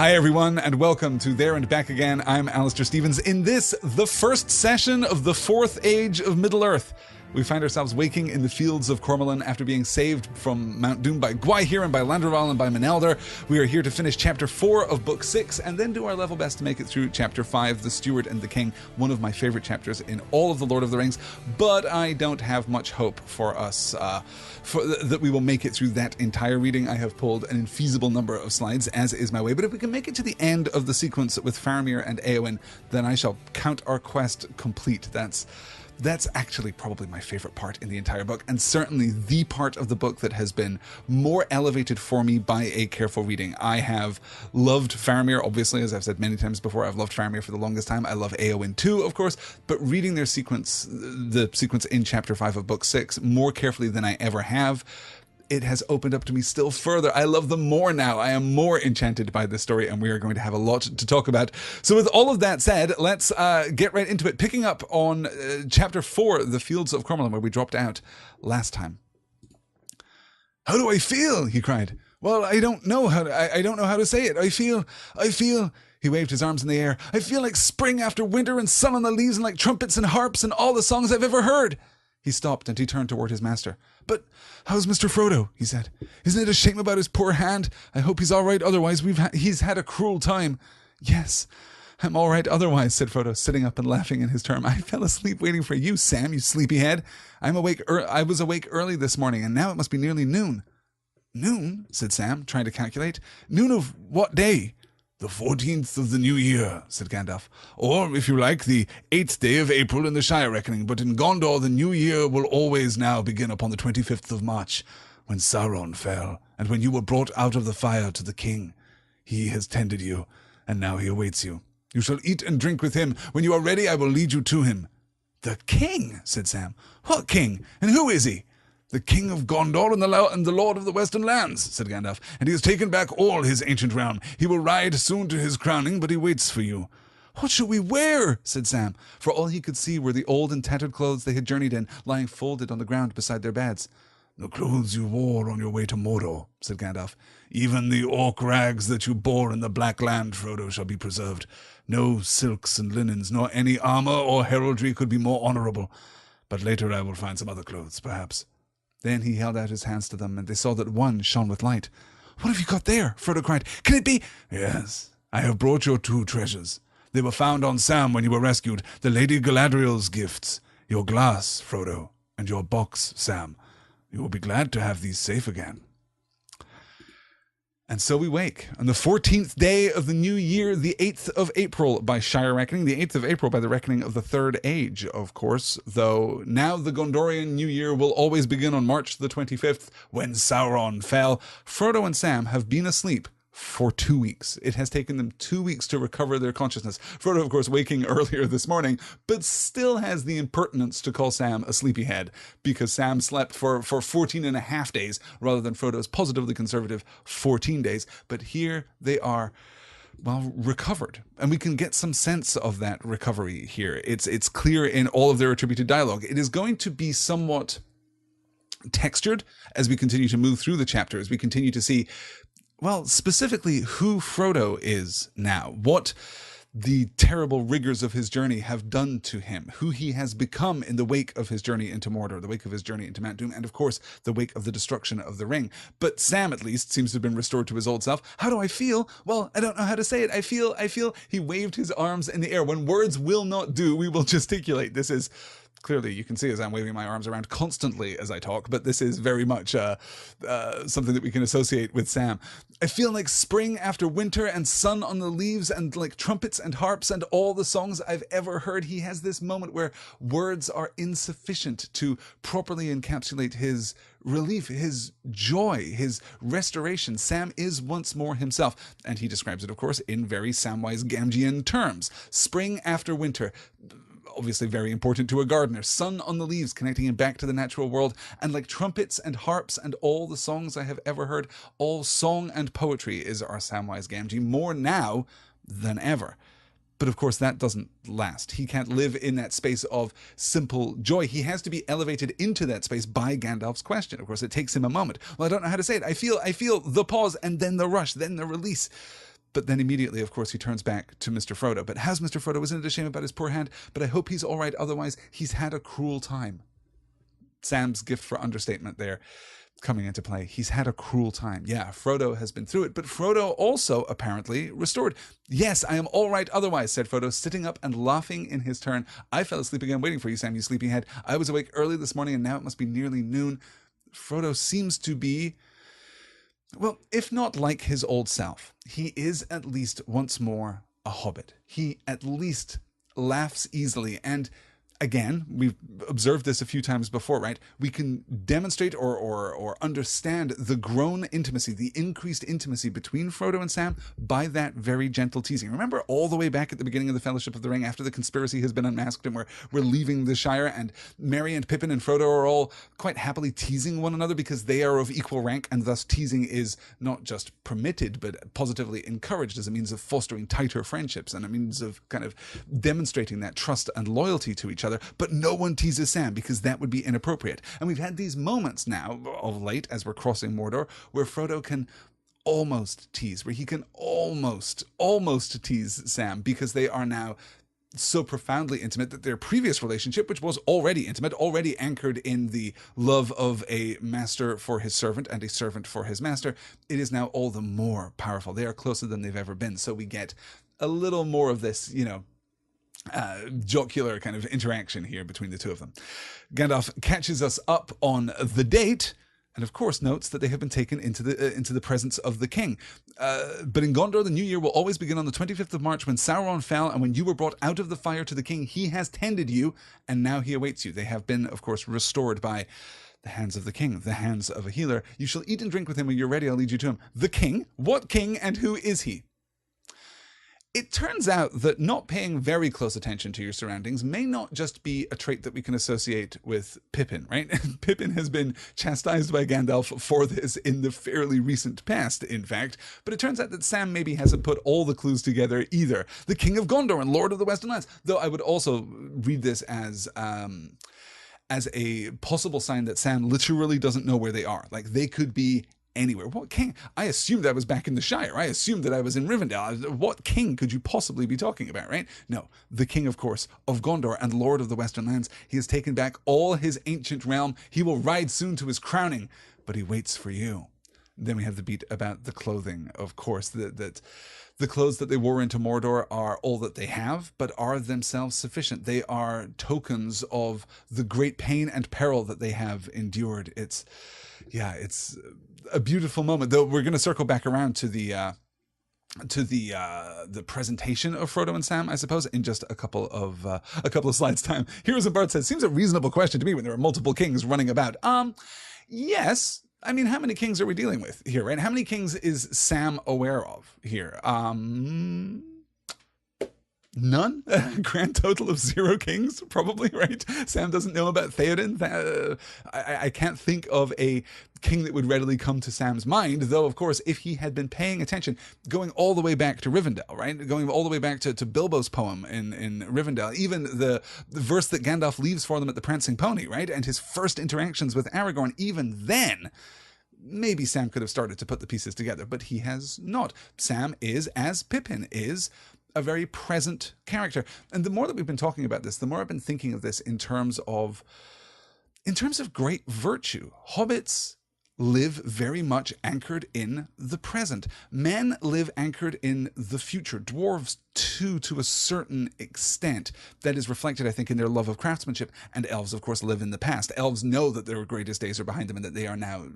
Hi everyone, and welcome to There and Back Again. I'm Alistair Stevens. In this, the first session of the fourth age of Middle-earth, we find ourselves waking in the fields of Cormoran after being saved from Mount Doom by Gwaihir and by Landroval and by Menelder. We are here to finish Chapter 4 of Book 6 and then do our level best to make it through Chapter 5, The Steward and the King, one of my favorite chapters in all of The Lord of the Rings, but I don't have much hope for us that we will make it through that entire reading. I have pulled an infeasible number of slides, as is my way, but if we can make it to the end of the sequence with Faramir and Éowyn, then I shall count our quest complete. That's actually probably my favorite part in the entire book, and certainly the part of the book that has been more elevated for me by a careful reading. I have loved Faramir, obviously, as I've said many times before. I've loved Faramir for the longest time. I love Éowyn too, of course, but reading their sequence, the sequence in Chapter 5 of Book 6, more carefully than I ever have, it has opened up to me still further. I love them more now. I am more enchanted by this story, and we are going to have a lot to talk about. So with all of that said, let's get right into it, picking up on Chapter 4, The Fields of Cormoran, where we dropped out last time. "How do I feel?" he cried. "Well, I don't know how to say it. I feel, he waved his arms in the air. "I feel like spring after winter and sun on the leaves and like trumpets and harps and all the songs I've ever heard." He stopped and he turned toward his master. "But how's Mr. Frodo?" he said. "Isn't it a shame about his poor hand? I hope he's all right otherwise. He's had a cruel time." "Yes, I'm all right otherwise," said Frodo, sitting up and laughing in his turn. "I fell asleep waiting for you, Sam, you sleepyhead. I was awake early this morning, and now it must be nearly noon." "Noon?" said Sam, trying to calculate. "Noon of what day?" "The 14th of the new year," said Gandalf. "Or, if you like, the 8th day of April in the Shire reckoning. But in Gondor, the new year will always now begin upon the 25th of March, when Sauron fell, and when you were brought out of the fire to the king. He has tended you, and now he awaits you. You shall eat and drink with him. When you are ready, I will lead you to him." "The king?" said Sam. "What king? And who is he?" "The king of Gondor and the lord of the western lands," said Gandalf, "and he has taken back all his ancient realm. He will ride soon to his crowning, but he waits for you." "What shall we wear?" said Sam, for all he could see were the old and tattered clothes they had journeyed in, lying folded on the ground beside their beds. "The clothes you wore on your way to Mordor," said Gandalf. "Even the orc rags that you bore in the Black Land, Frodo, shall be preserved. No silks and linens, nor any armor or heraldry could be more honorable. But later I will find some other clothes, perhaps." Then he held out his hands to them, and they saw that one shone with light. "What have you got there?" Frodo cried. "Can it be—" "Yes, I have brought your two treasures. They were found on Sam when you were rescued, the Lady Galadriel's gifts. Your glass, Frodo, and your box, Sam. You will be glad to have these safe again." And so we wake on the 14th day of the new year, the 8th of April by Shire reckoning, the 8th of April by the reckoning of the Third Age, of course, though now the Gondorian New Year will always begin on March the 25th, when Sauron fell. Frodo and Sam have been asleep for 2 weeks. It has taken them 2 weeks to recover their consciousness. Frodo, of course, waking earlier this morning, but still has the impertinence to call Sam a sleepyhead, because Sam slept for 14 and a half days, rather than Frodo's positively conservative 14 days. But here they are, well, recovered. And we can get some sense of that recovery here. It's clear in all of their attributed dialogue. It is going to be somewhat textured as we continue to move through the chapter, as we continue to see, well, specifically who Frodo is now, what the terrible rigors of his journey have done to him, who he has become in the wake of his journey into Mordor, the wake of his journey into Mount Doom, and of course, the wake of the destruction of the ring. But Sam, at least, seems to have been restored to his old self. "How do I feel? Well, I don't know how to say it. I feel. He waved his arms in the air. When words will not do, we will gesticulate. This is... Clearly, you can see as I'm waving my arms around constantly as I talk, but this is very much something that we can associate with Sam. "I feel like spring after winter and sun on the leaves and like trumpets and harps and all the songs I've ever heard." He has this moment where words are insufficient to properly encapsulate his relief, his joy, his restoration. Sam is once more himself, and he describes it, of course, in very Samwise Gamgean terms. Spring after winter, obviously very important to a gardener. Sun on the leaves, connecting him back to the natural world, and like trumpets and harps and all the songs I have ever heard, all song and poetry is our Samwise Gamgee, more now than ever. But of course that doesn't last. He can't live in that space of simple joy. He has to be elevated into that space by Gandalf's question. Of course, it takes him a moment. Well, I don't know how to say it. I feel the pause and then the rush, then the release. But then immediately, of course, he turns back to Mr. Frodo. But how's Mr. Frodo? Isn't it a shame about his poor hand? But I hope he's all right. Otherwise, he's had a cruel time. Sam's gift for understatement there coming into play. He's had a cruel time. Yeah, Frodo has been through it, but Frodo also apparently restored. Yes, I am all right otherwise, said Frodo, sitting up and laughing in his turn. I fell asleep again waiting for you, Sam, you sleepyhead. I was awake early this morning and now it must be nearly noon. Frodo seems to be, well, if not like his old self, he is at least once more a hobbit. He at least laughs easily, and again, we've observed this a few times before, right? We can demonstrate or understand the grown intimacy, the increased intimacy between Frodo and Sam by that very gentle teasing. Remember all the way back at the beginning of the Fellowship of the Ring, after the conspiracy has been unmasked and we're leaving the Shire, and Merry and Pippin and Frodo are all quite happily teasing one another because they are of equal rank, and thus teasing is not just permitted but positively encouraged as a means of fostering tighter friendships and a means of kind of demonstrating that trust and loyalty to each other. But no one teases Sam because that would be inappropriate. And we've had these moments now of late as we're crossing Mordor where Frodo can almost tease, where he can almost tease Sam, because they are now so profoundly intimate that their previous relationship, which was already intimate, already anchored in the love of a master for his servant and a servant for his master, it is now all the more powerful. They are closer than they've ever been. So we get a little more of this, jocular kind of interaction here between the two of them. Gandalf catches us up on the date, and of course notes that they have been taken into the presence of the king. But in Gondor, the new year will always begin on the 25th of March, when Sauron fell, and when you were brought out of the fire to the king. He has tended you, and now he awaits you. They have been, of course, restored by the hands of the king, the hands of a healer. You shall eat and drink with him. When you're ready, I'll lead you to him. The king? What king, and who is he? It turns out that not paying very close attention to your surroundings may not just be a trait that we can associate with Pippin, right? Pippin has been chastised by Gandalf for this in the fairly recent past, in fact, but it turns out that Sam maybe hasn't put all the clues together either. The King of Gondor and Lord of the Western Lands, though I would also read this as a possible sign that Sam literally doesn't know where they are. Like, they could be anywhere. What king? I assumed I was back in the Shire. I assumed that I was in Rivendell. What king could you possibly be talking about, right? No, the king, of course, of Gondor and Lord of the Western Lands. He has taken back all his ancient realm. He will ride soon to his crowning, but he waits for you. Then we have the beat about the clothing, of course, that the clothes that they wore into Mordor are all that they have, but are themselves sufficient. They are tokens of the great pain and peril that they have endured. It's a beautiful moment, though. We're going to circle back around to the presentation of Frodo and Sam, I suppose, in just a couple of slides time. Heroes and Bart says, seems a reasonable question to me when there are multiple kings running about. Yes. I mean, how many kings are we dealing with here, right? How many kings is Sam aware of here? None? Grand total of 0 kings, probably, right? Sam doesn't know about Theoden. I can't think of a king that would readily come to Sam's mind, though, of course, if he had been paying attention, going all the way back to Rivendell, right? Going all the way back to Bilbo's poem in Rivendell, even the verse that Gandalf leaves for them at the Prancing Pony, right? And his first interactions with Aragorn, even then, maybe Sam could have started to put the pieces together, but he has not. Sam is, as Pippin is, a very present character. And the more that we've been talking about this, the more I've been thinking of this in terms of great virtue. Hobbits live very much anchored in the present. Men live anchored in the future. Dwarves too, to a certain extent. That is reflected, I think, in their love of craftsmanship. And elves, of course, live in the past. Elves know that their greatest days are behind them and that they are now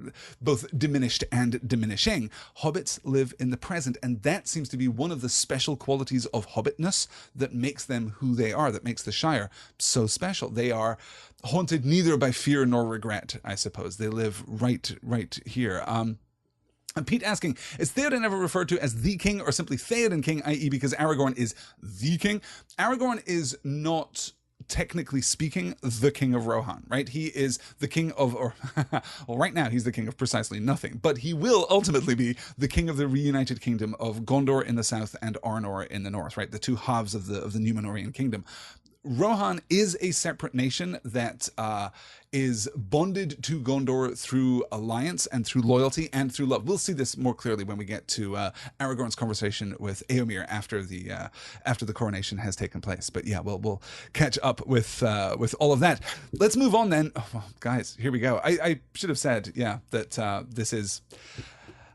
both diminished and diminishing. Hobbits live in the present, and that seems to be one of the special qualities of hobbitness that makes them who they are, that makes the Shire so special. They are haunted neither by fear nor regret, I suppose. They live right here. And Pete asking, is Theoden ever referred to as the king or simply Theoden king, i.e. because Aragorn is the king? Aragorn is not, technically speaking, the king of Rohan, right? He is the king of, well, right now he's the king of precisely nothing, but he will ultimately be the king of the reunited kingdom of Gondor in the south and Arnor in the north, right? The two halves of the Númenorian kingdom. Rohan is a separate nation that is bonded to Gondor through alliance and through loyalty and through love. We'll see this more clearly when we get to Aragorn's conversation with Éomer after the coronation has taken place. But yeah, we'll catch up with all of that. Let's move on then. Oh, well, guys, here we go. I should have said, that this is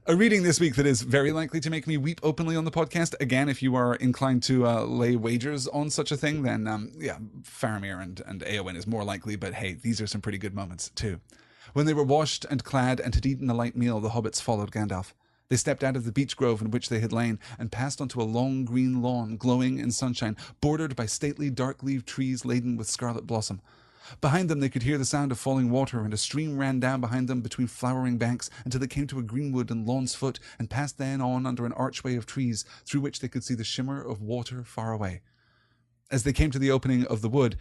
a reading this week that is very likely to make me weep openly on the podcast. Again, if you are inclined to lay wagers on such a thing, then Faramir and Éowyn is more likely. But hey, these are some pretty good moments too. When they were washed and clad and had eaten a light meal, the hobbits followed Gandalf. They stepped out of the beech grove in which they had lain and passed onto a long green lawn glowing in sunshine, bordered by stately dark-leaved trees laden with scarlet blossom. Behind them they could hear the sound of falling water, and a stream ran down behind them between flowering banks until they came to a greenwood and lawn's foot, and passed then on under an archway of trees through which they could see the shimmer of water far away. As they came to the opening of the wood,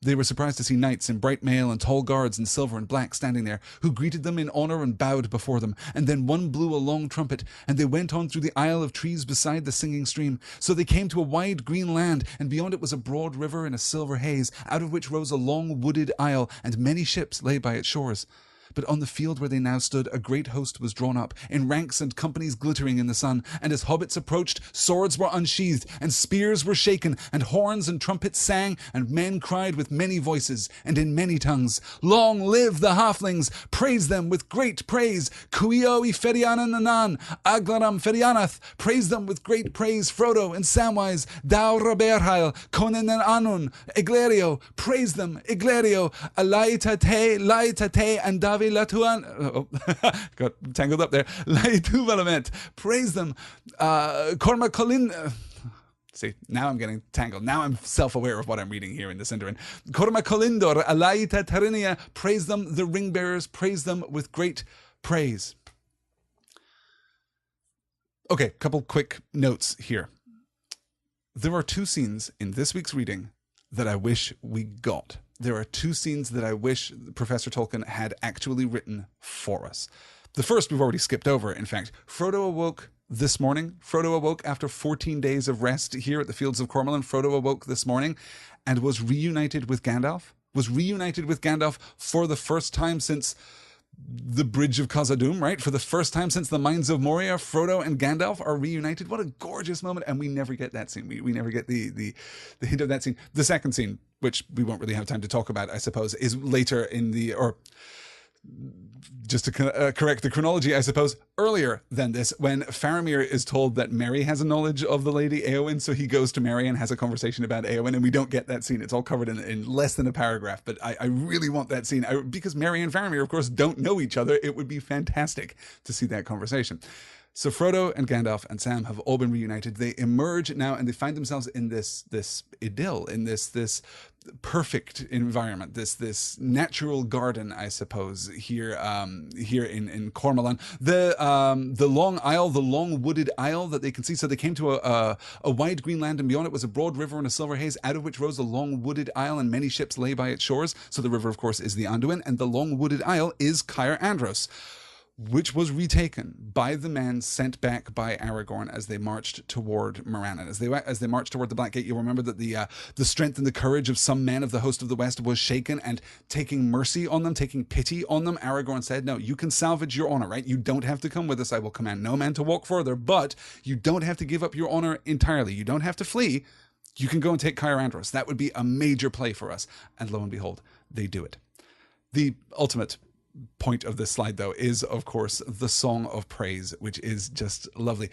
they were surprised to see knights in bright mail and tall guards in silver and black standing there, who greeted them in honour and bowed before them. And then one blew a long trumpet, and they went on through the isle of trees beside the singing stream. So they came to a wide green land, and beyond it was a broad river in a silver haze, out of which rose a long wooded isle, and many ships lay by its shores. But on the field where they now stood, a great host was drawn up, in ranks and companies glittering in the sun. And as hobbits approached, swords were unsheathed, and spears were shaken, and horns and trumpets sang, and men cried with many voices, and in many tongues, "Long live the halflings! Praise them with great praise! Cuio I Ferianan Anan, Aglaram Ferianath! Praise them with great praise, Frodo and Samwise, Dau Raberhail, Conan and Anun, Eglerio! Praise them, Eglerio! Laitate, and Davi Latuan, got tangled up there. Laituvalament, praise them. Cormac Colin. See, now I'm getting tangled. Now I'm self-aware of what I'm reading here in the Sindarin. Cormac Colindor, Alaita Tarinia, praise them. The ring bearers, praise them with great praise. Okay, couple quick notes here. There are two scenes in this week's reading that I wish we got. There are two scenes that I wish Professor Tolkien had actually written for us. The first we've already skipped over, in fact. Frodo awoke this morning. Frodo awoke after 14 days of rest here at the Fields of Cormoran. Frodo awoke this morning and was reunited with Gandalf. Was reunited with Gandalf for the first time since the Bridge of Khazad-dûm, right? For the first time since the Mines of Moria, Frodo and Gandalf are reunited. What a gorgeous moment. And we never get that scene. We never get the hint of that scene. The second scene, which we won't really have time to talk about, I suppose, is later in the, or just to correct the chronology, I suppose, earlier than this, when Faramir is told that Merry has a knowledge of the Lady Éowyn, so he goes to Merry and has a conversation about Éowyn, and we don't get that scene. It's all covered in less than a paragraph, but I really want that scene. Because Merry and Faramir, of course, don't know each other. It would be fantastic to see that conversation. So Frodo and Gandalf and Sam have all been reunited. They emerge now and they find themselves in this idyll, in this perfect environment, this natural garden, I suppose, here in Cormoran. The long isle, the long wooded isle that they can see. So they came to a wide green land, and beyond it was a broad river and a silver haze, out of which rose a long wooded isle, and many ships lay by its shores. So the river, of course, is the Anduin, and the long wooded isle is Caer Andros, which was retaken by the men sent back by Aragorn as they marched toward Morannon. As they marched toward the Black Gate, you'll remember that the strength and the courage of some men of the host of the West was shaken, and taking mercy on them, taking pity on them, Aragorn said, no, you can salvage your honor, right? You don't have to come with us. I will command no man to walk further, but you don't have to give up your honor entirely. You don't have to flee. You can go and take Caer Andros. That would be a major play for us. And lo and behold, they do it. The ultimate point of this slide, though, is of course the Song of Praise, which is just lovely.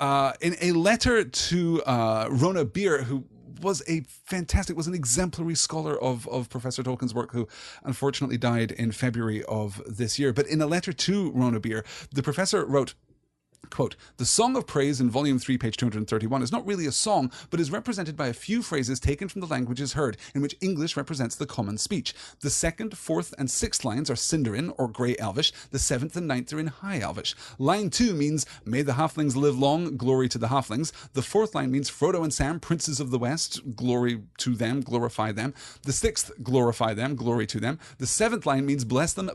In a letter to Rona Beer, who was an exemplary scholar of Professor Tolkien's work, who unfortunately died in February of this year. But in a letter to Rona Beer, the professor wrote, quote, "The Song of Praise in Volume 3, page 231 is not really a song, but is represented by a few phrases taken from the languages heard, in which English represents the common speech. The second, fourth, and sixth lines are Sindarin, or Grey Elvish. The seventh and ninth are in High Elvish. Line 2 means, May the halflings live long, glory to the halflings. The fourth line means, Frodo and Sam, princes of the West, glory to them, glorify them. The sixth, glorify them, glory to them. The seventh line means, bless them,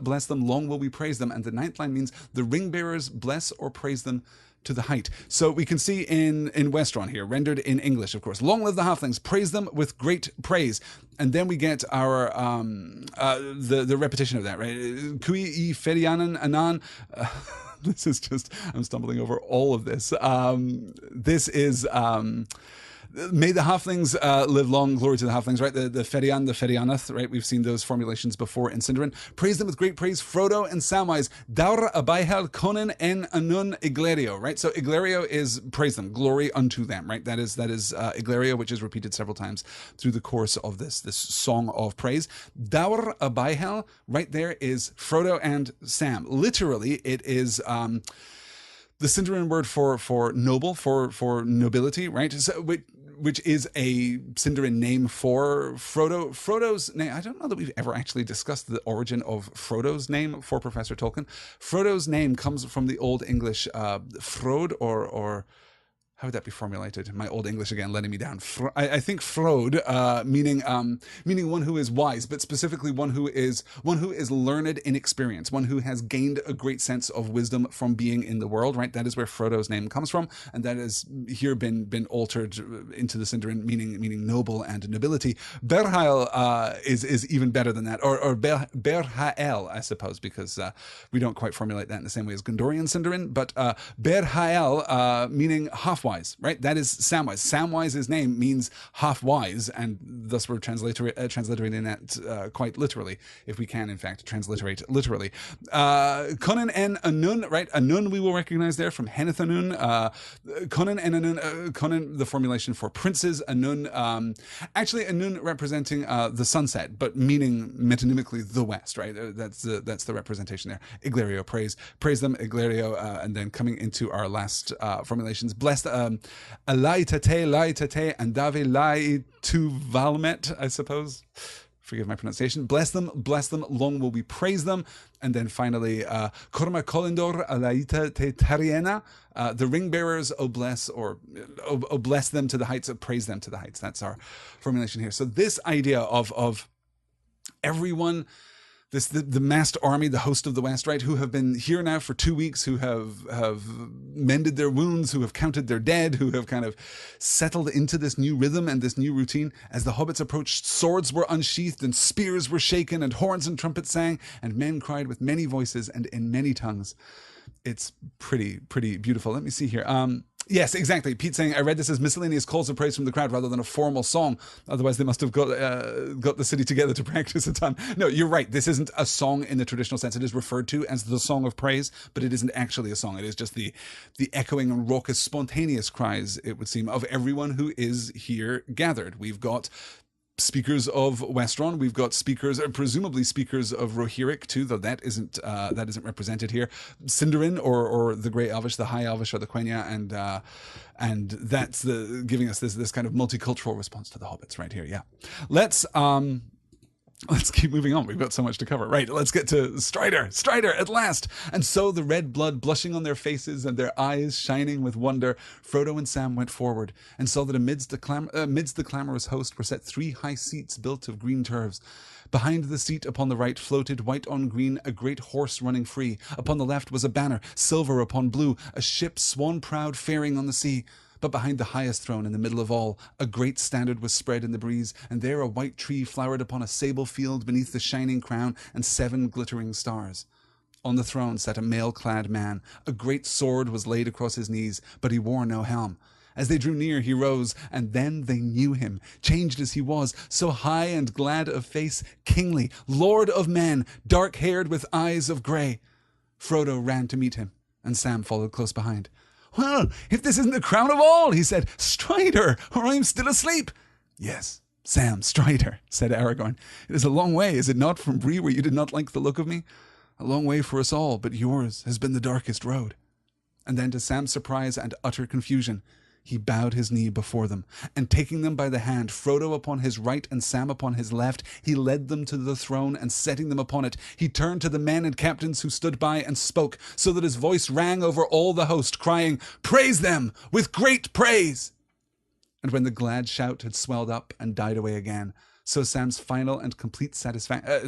long will we praise them. And the ninth line means, the ring bearers bless or praise them to the height. So we can see in Westron here, rendered in English, of course. Long live the halflings, praise them with great praise. And then we get our the repetition of that, right? Kui I ferianan anan. This is just, I'm stumbling over all of this. This is may the halflings live long, glory to the halflings, right? The Ferian, the Ferianath, right? We've seen those formulations before in Sindarin. Praise them with great praise, Frodo and Samwise. Daur abaihel konen en anun iglerio, right? So iglerio is praise them, glory unto them, right? That is iglerio, which is repeated several times through the course of this song of praise. Daur abaihel, right there, is Frodo and Sam. Literally, it is the Sindarin word for noble, for nobility, right? So, which is a Sindarin name for Frodo. Frodo's name, I don't know that we've ever actually discussed the origin of Frodo's name for Professor Tolkien. Frodo's name comes from the Old English Frode, or how would that be formulated? My Old English again letting me down. I think Frode, meaning one who is wise, but specifically one who is learned in experience, one who has gained a great sense of wisdom from being in the world. Right, that is where Frodo's name comes from, and that has here been altered into the Sindarin meaning noble and nobility. Berhael is even better than that, or Berhael, I suppose, because we don't quite formulate that in the same way as Gondorian Sindarin, but Berhael meaning half-wise. Right, that is Samwise. Samwise's name means half-wise, and thus we're transliterating that quite literally, if we can, in fact, transliterate literally. Conan and Anun, right? Anun we will recognize there from Heneth Anun. Conan and Anun, Conan, the formulation for princes. Anun, actually Anun representing the sunset, but meaning metonymically the west, right? That's the representation there. Iglerio, praise them, Iglerio, and then coming into our last formulations, blessed. Lai tate, and dave lai tu valmet, I suppose. Forgive my pronunciation. Bless them, long will we praise them. And then finally, Korma kolindor alaita te tariena, the ring bearers, oh bless them to the heights, praise them to the heights. That's our formulation here. So this idea of everyone, the massed army, the host of the West, right, who have been here now for 2 weeks, who have mended their wounds, who have counted their dead, who have kind of settled into this new rhythm and this new routine. As the hobbits approached, swords were unsheathed and spears were shaken and horns and trumpets sang and men cried with many voices and in many tongues. It's pretty beautiful. Let me see here. Yes, exactly. Pete saying, I read this as miscellaneous calls of praise from the crowd rather than a formal song. Otherwise, they must have got the city together to practice a ton. No, you're right. This isn't a song in the traditional sense. It is referred to as the Song of Praise, but it isn't actually a song. It is just the echoing and raucous, spontaneous cries, it would seem, of everyone who is here gathered. We've got speakers of Westron. We've got speakers, presumably speakers of Rohirric too, though that isn't represented here. Sindarin or the Grey Elvish, the High Elvish or the Quenya, and that's giving us this kind of multicultural response to the hobbits right here. Yeah, let's keep moving on. We've got so much to cover. Right, let's get to Strider at last. And so the red blood blushing on their faces and their eyes shining with wonder, Frodo and Sam went forward and saw that amidst the clamorous host were set 3 high seats built of green turves. Behind the seat upon the right floated, white on green, a great horse running free. Upon the left was a banner, silver upon blue, a ship swan-proud faring on the sea. But behind the highest throne, in the middle of all, a great standard was spread in the breeze, and there a white tree flowered upon a sable field beneath the shining crown and 7 glittering stars. On the throne sat a mail-clad man. A great sword was laid across his knees, but he wore no helm. As they drew near, he rose, and then they knew him, changed as he was, so high and glad of face, kingly, lord of men, dark-haired with eyes of grey. Frodo ran to meet him, and Sam followed close behind. Well, if this isn't the crown of all, he said, Strider, or I am still asleep. Yes, Sam, Strider, said Aragorn. It is a long way, is it not, from Bree, where you did not like the look of me? A long way for us all, but yours has been the darkest road. And then, to Sam's surprise and utter confusion, he bowed his knee before them, and taking them by the hand, Frodo upon his right and Sam upon his left, he led them to the throne, and setting them upon it, he turned to the men and captains who stood by and spoke, so that his voice rang over all the host, crying, Praise them with great praise! And when the glad shout had swelled up and died away again, So Sam's final and complete satisfaction,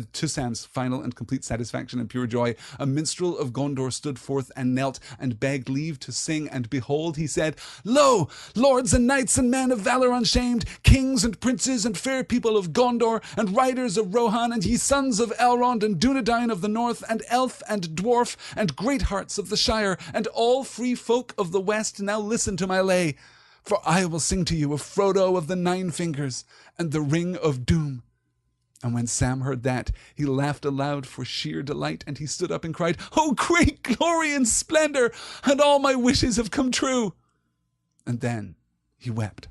and pure joy, a minstrel of Gondor stood forth and knelt and begged leave to sing. And behold, he said, "Lo, lords and knights and men of valor unshamed, kings and princes and fair people of Gondor, and riders of Rohan, and ye sons of Elrond and Dunedain of the north, and elf and dwarf, and great hearts of the Shire, and all free folk of the west, now listen to my lay. For I will sing to you of Frodo of the Nine Fingers and the Ring of Doom." And when Sam heard that, he laughed aloud for sheer delight, and he stood up and cried, "Oh, great glory and splendor, and all my wishes have come true." And then he wept.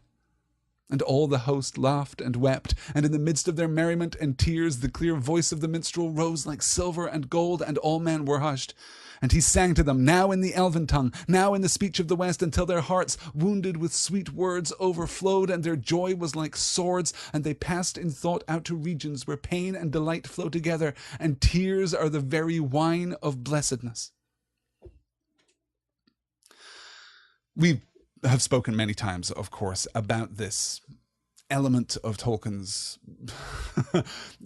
And all the host laughed and wept, and in the midst of their merriment and tears the clear voice of the minstrel rose like silver and gold, and all men were hushed. And he sang to them, now in the elven tongue, now in the speech of the West, until their hearts, wounded with sweet words, overflowed, and their joy was like swords, and they passed in thought out to regions where pain and delight flow together, and tears are the very wine of blessedness. We have spoken many times, of course, about this element of Tolkien's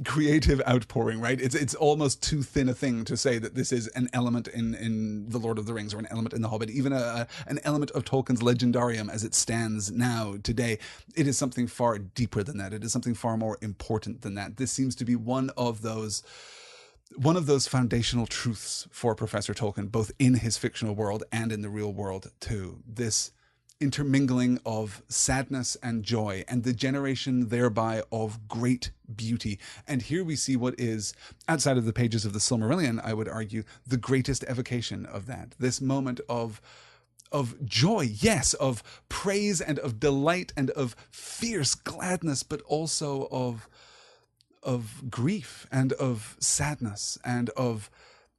creative outpouring, right? It's almost too thin a thing to say that this is an element in The Lord of the Rings or an element in The Hobbit, even an element of Tolkien's legendarium as it stands now today. It is something far deeper than that. It is something far more important than that. This seems to be one of those foundational truths for Professor Tolkien, both in his fictional world and in the real world too. This intermingling of sadness and joy, and the generation thereby of great beauty. And here we see what is, outside of the pages of the Silmarillion, I would argue, the greatest evocation of that. This moment of joy, yes, of praise and of delight and of fierce gladness, but also of grief and of sadness and of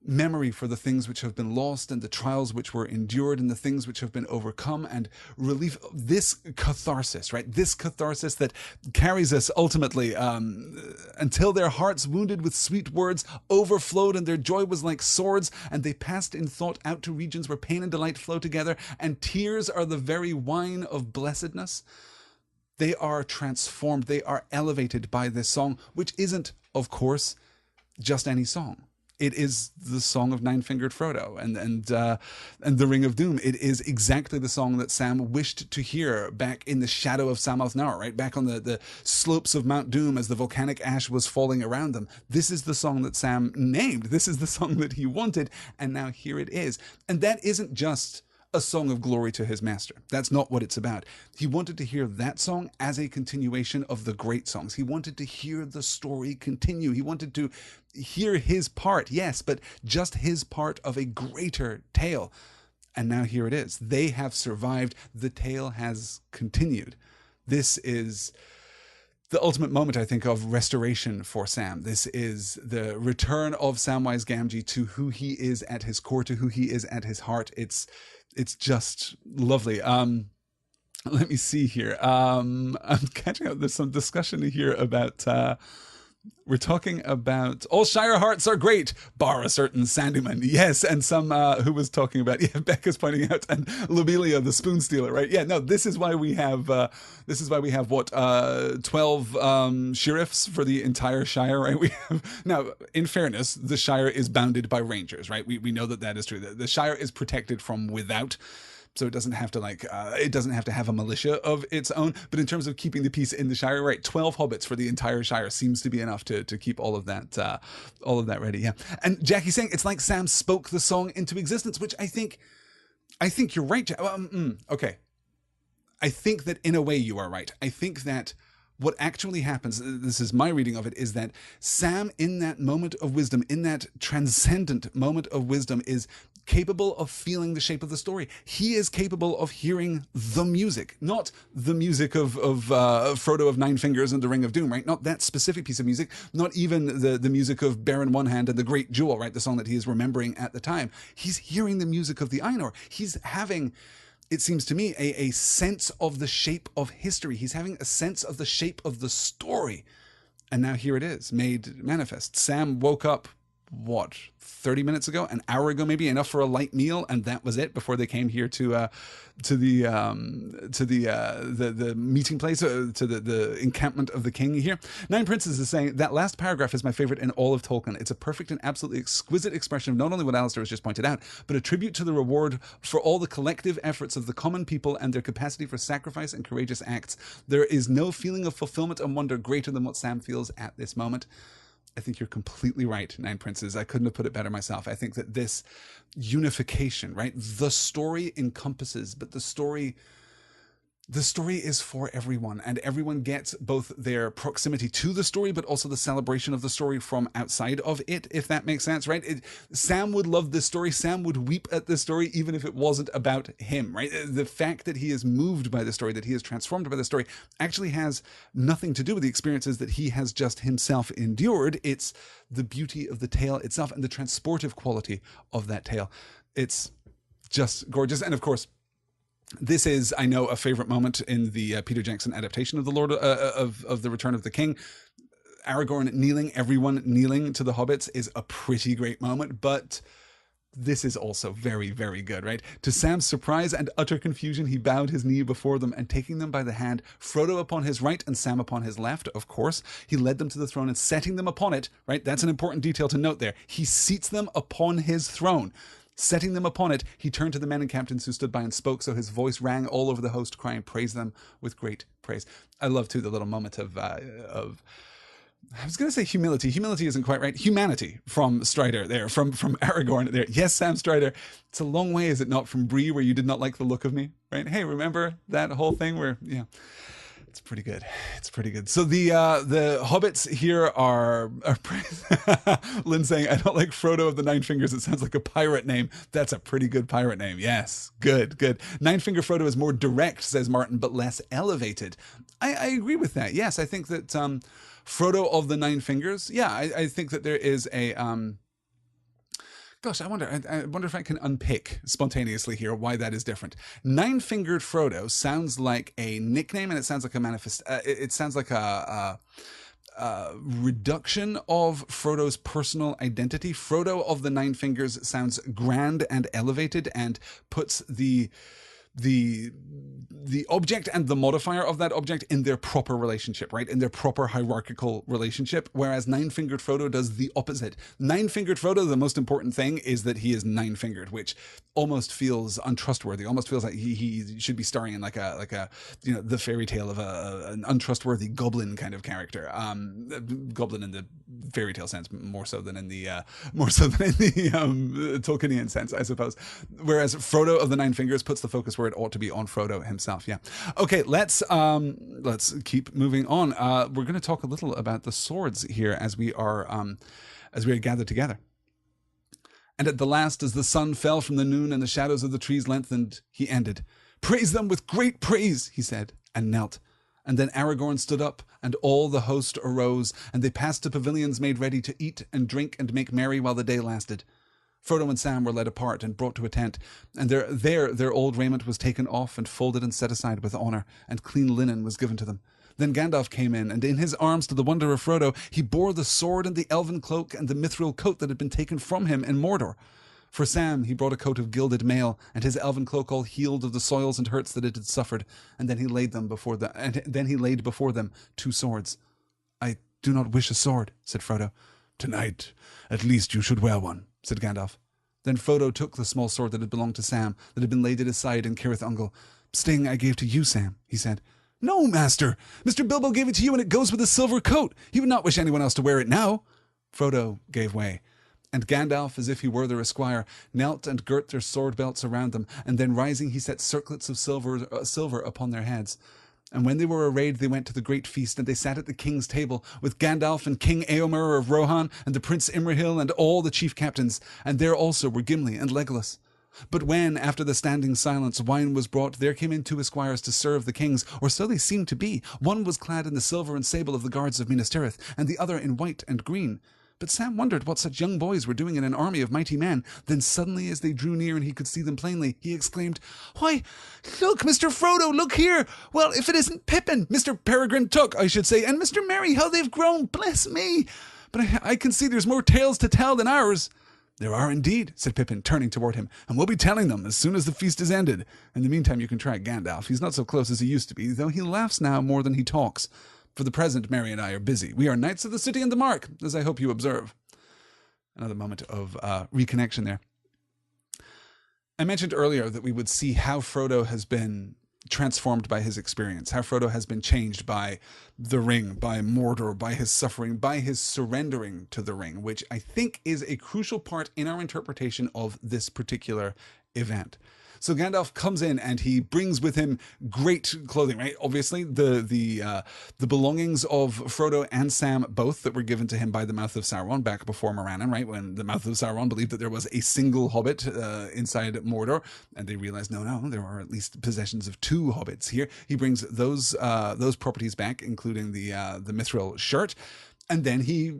memory for the things which have been lost and the trials which were endured and the things which have been overcome, and relief. This catharsis, right? This catharsis that carries us ultimately until their hearts, wounded with sweet words, overflowed, and their joy was like swords, and they passed in thought out to regions where pain and delight flow together, and tears are the very wine of blessedness. They are transformed. They are elevated by this song, which isn't, of course, just any song. It is the song of Nine-Fingered Frodo and the Ring of Doom. It is exactly the song that Sam wished to hear back in the shadow of Sammath Naur, right? Back on the slopes of Mount Doom as the volcanic ash was falling around them. This is the song that Sam named. This is the song that he wanted, and now here it is. And that isn't just a song of glory to his master. That's not what it's about. He wanted to hear that song as a continuation of the great songs. He wanted to hear the story continue. He wanted to hear his part, yes, but just his part of a greater tale. And now here it is. They have survived. The tale has continued. This is the ultimate moment, I think, of restoration for Sam. This is the return of Samwise Gamgee to who he is at his core, to who he is at his heart. It's just lovely. Let me see here. I'm catching up. There's some discussion here about we're talking about all Shire hearts are great, bar a certain Sandyman. Yes, and some who was talking about, yeah, Becca's pointing out, and Lobelia, the spoon stealer, right? Yeah, no, this is why we have what 12 sheriffs for the entire Shire, right? We have, now, in fairness, the Shire is bounded by rangers, right? We know that is true. The Shire is protected from without. So it doesn't have to have a militia of its own. But in terms of keeping the peace in the Shire, right, 12 hobbits for the entire Shire seems to be enough to keep all of that ready. Yeah. And Jackie's saying it's like Sam spoke the song into existence, which I think you're right. Okay. I think that in a way you are right. I think that what actually happens, this is my reading of it, is that Sam, in that moment of wisdom, in that transcendent moment of wisdom, is capable of feeling the shape of the story. He is capable of hearing the music, not the music of Frodo of Nine Fingers and the Ring of Doom, right? Not that specific piece of music, not even the music of Bear in One Hand and the Great Jewel, right? The song that he is remembering at the time. He's hearing the music of the Ainur. He's having, it seems to me, a sense of the shape of history. He's having a sense of the shape of the story. And now here it is, made manifest. Sam woke up what, 30 minutes ago, an hour ago, maybe, enough for a light meal, and that was it before they came here to the meeting place, to the encampment of the king here. Nine Princes is saying that last paragraph is my favorite in all of Tolkien. It's a perfect and absolutely exquisite expression of not only what Alistair has just pointed out, but a tribute to the reward for all the collective efforts of the common people and their capacity for sacrifice and courageous acts. There is no feeling of fulfillment and wonder greater than what Sam feels at this moment. I think you're completely right, Nine Princes. I couldn't have put it better myself. I think that this unification, right? The story encompasses, but the story is for everyone, and everyone gets both their proximity to the story, but also the celebration of the story from outside of it, if that makes sense, right? Sam would love this story. Sam would weep at this story, even if it wasn't about him, right? The fact that he is moved by the story, that he is transformed by the story, actually has nothing to do with the experiences that he has just himself endured. It's the beauty of the tale itself and the transportive quality of that tale. It's just gorgeous. And of course, this is, I know, a favorite moment in the Peter Jackson adaptation of the Lord of the Return of the King. Aragorn kneeling, everyone kneeling to the hobbits, is a pretty great moment, but this is also very, very good, right? To Sam's surprise and utter confusion, he bowed his knee before them, and taking them by the hand, Frodo upon his right and Sam upon his left, of course, he led them to the throne, and setting them upon it, right? That's an important detail to note there. He seats them upon his throne. Setting them upon it, he turned to the men and captains who stood by and spoke, so his voice rang all over the host, crying, praise them with great praise. I love, too, the little moment of I was going to say humility. Humility isn't quite right. Humanity from Strider there, from Aragorn there. Yes, Sam Strider. It's a long way, is it not, from Bree, where you did not like the look of me, right? Hey, remember that whole thing where, yeah. It's pretty good. It's pretty good. So the hobbits here are Lynn saying, I don't like Frodo of the Nine Fingers. It sounds like a pirate name. That's a pretty good pirate name. Yes. Good, good. Nine Finger Frodo is more direct, says Martin, but less elevated. I agree with that. Yes, I think that Frodo of the Nine Fingers, yeah, I think that there is a... Gosh, I wonder if I can unpick spontaneously here why that is different. Nine-fingered Frodo sounds like a nickname, and it sounds like a it sounds like a reduction of Frodo's personal identity. Frodo of the Nine Fingers sounds grand and elevated, and puts the object and the modifier of that object in their proper relationship, right? In their proper hierarchical relationship, whereas Nine-Fingered Frodo does the opposite. Nine-Fingered Frodo, the most important thing is that he is nine-fingered, which almost feels untrustworthy, almost feels like he should be starring in like a the fairy tale of an untrustworthy goblin kind of character. Goblin in the fairy tale sense, more so than in the Tolkienian sense, I suppose. Whereas Frodo of the Nine Fingers puts the focus where it ought to be on Frodo himself. Yeah. Okay, let's keep moving on. We're going to talk a little about the swords here as we are gathered together. And at the last, as the sun fell from the noon and the shadows of the trees lengthened, he ended. Praise them with great praise, he said, and knelt. And then Aragorn stood up, and all the host arose, and they passed to pavilions made ready to eat and drink and make merry while the day lasted. Frodo and Sam were led apart and brought to a tent, and their old raiment was taken off and folded and set aside with honor, and clean linen was given to them. Then Gandalf came in, and in his arms, to the wonder of Frodo, he bore the sword and the elven cloak and the mithril coat that had been taken from him in Mordor. For Sam he brought a coat of gilded mail, and his elven cloak all healed of the soils and hurts that it had suffered, and then he laid before them 2 swords. I do not wish a sword, said Frodo. Tonight, at least you should wear one, said Gandalf. Then Frodo took the small sword that had belonged to Sam, that had been laid at his side in Cirith Ungol. Sting I gave to you, Sam, he said. No, master. Mr. Bilbo gave it to you, and it goes with the silver coat. He would not wish anyone else to wear it now. Frodo gave way, and Gandalf, as if he were their esquire, knelt and girt their sword belts around them, and then rising he set circlets of silver upon their heads. And when they were arrayed, they went to the great feast, and they sat at the king's table, with Gandalf and King Eomer of Rohan, and the Prince Imrahil, and all the chief captains, and there also were Gimli and Legolas. But when, after the standing silence, wine was brought, there came in 2 esquires to serve the kings, or so they seemed to be. One was clad in the silver and sable of the guards of Minas Tirith, and the other in white and green. But Sam wondered what such young boys were doing in an army of mighty men. Then suddenly, as they drew near and he could see them plainly, he exclaimed, Why, look, Mr. Frodo, look here! Well, if it isn't Pippin, Mr. Peregrine Took, I should say, and Mr. Merry, how they've grown, bless me! But I can see there's more tales to tell than ours. There are indeed, said Pippin, turning toward him, and we'll be telling them as soon as the feast is ended. In the meantime, you can try Gandalf. He's not so close as he used to be, though he laughs now more than he talks. For the present, Merry and I are busy. We are knights of the city and the mark, as I hope you observe. Another moment of reconnection there. I mentioned earlier that we would see how Frodo has been transformed by his experience, how Frodo has been changed by the ring, by Mordor, by his suffering, by his surrendering to the ring, which I think is a crucial part in our interpretation of this particular event. So Gandalf comes in and he brings with him great clothing, right? Obviously, the belongings of Frodo and Sam both that were given to him by the Mouth of Sauron back before Morannon, right? When the Mouth of Sauron believed that there was a single hobbit inside Mordor, and they realized, no, there are at least possessions of 2 hobbits here. He brings those properties back, including the mithril shirt. And then he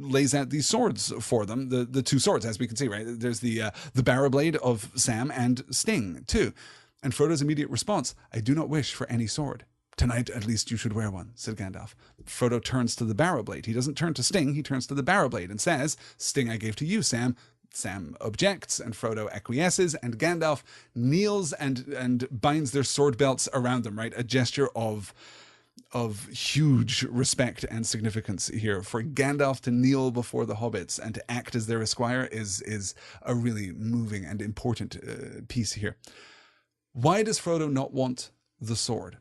lays out these swords for them, the 2 swords, as we can see, right? There's the barrow blade of Sam and Sting, too. And Frodo's immediate response, I do not wish for any sword. Tonight, at least, you should wear one, said Gandalf. Frodo turns to the barrow blade. He doesn't turn to Sting, he turns to the barrow blade and says, Sting I gave to you, Sam. Sam objects, and Frodo acquiesces, and Gandalf kneels and binds their sword belts around them, right? A gesture of huge respect and significance here. For Gandalf to kneel before the hobbits and to act as their esquire is a really moving and important piece here. Why does Frodo not want the sword?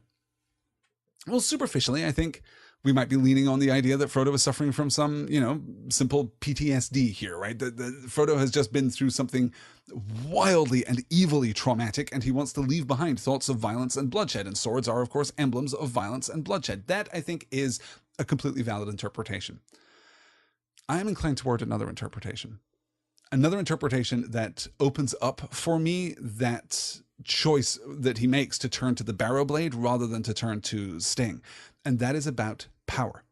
Well, superficially, I think we might be leaning on the idea that Frodo is suffering from some, simple PTSD here, right? Frodo has just been through something wildly and evilly traumatic, and he wants to leave behind thoughts of violence and bloodshed. And swords are, of course, emblems of violence and bloodshed. That, I think, is a completely valid interpretation. I am inclined toward another interpretation. Another interpretation that opens up for me that choice that he makes to turn to the barrow blade rather than to turn to Sting. And that is about power.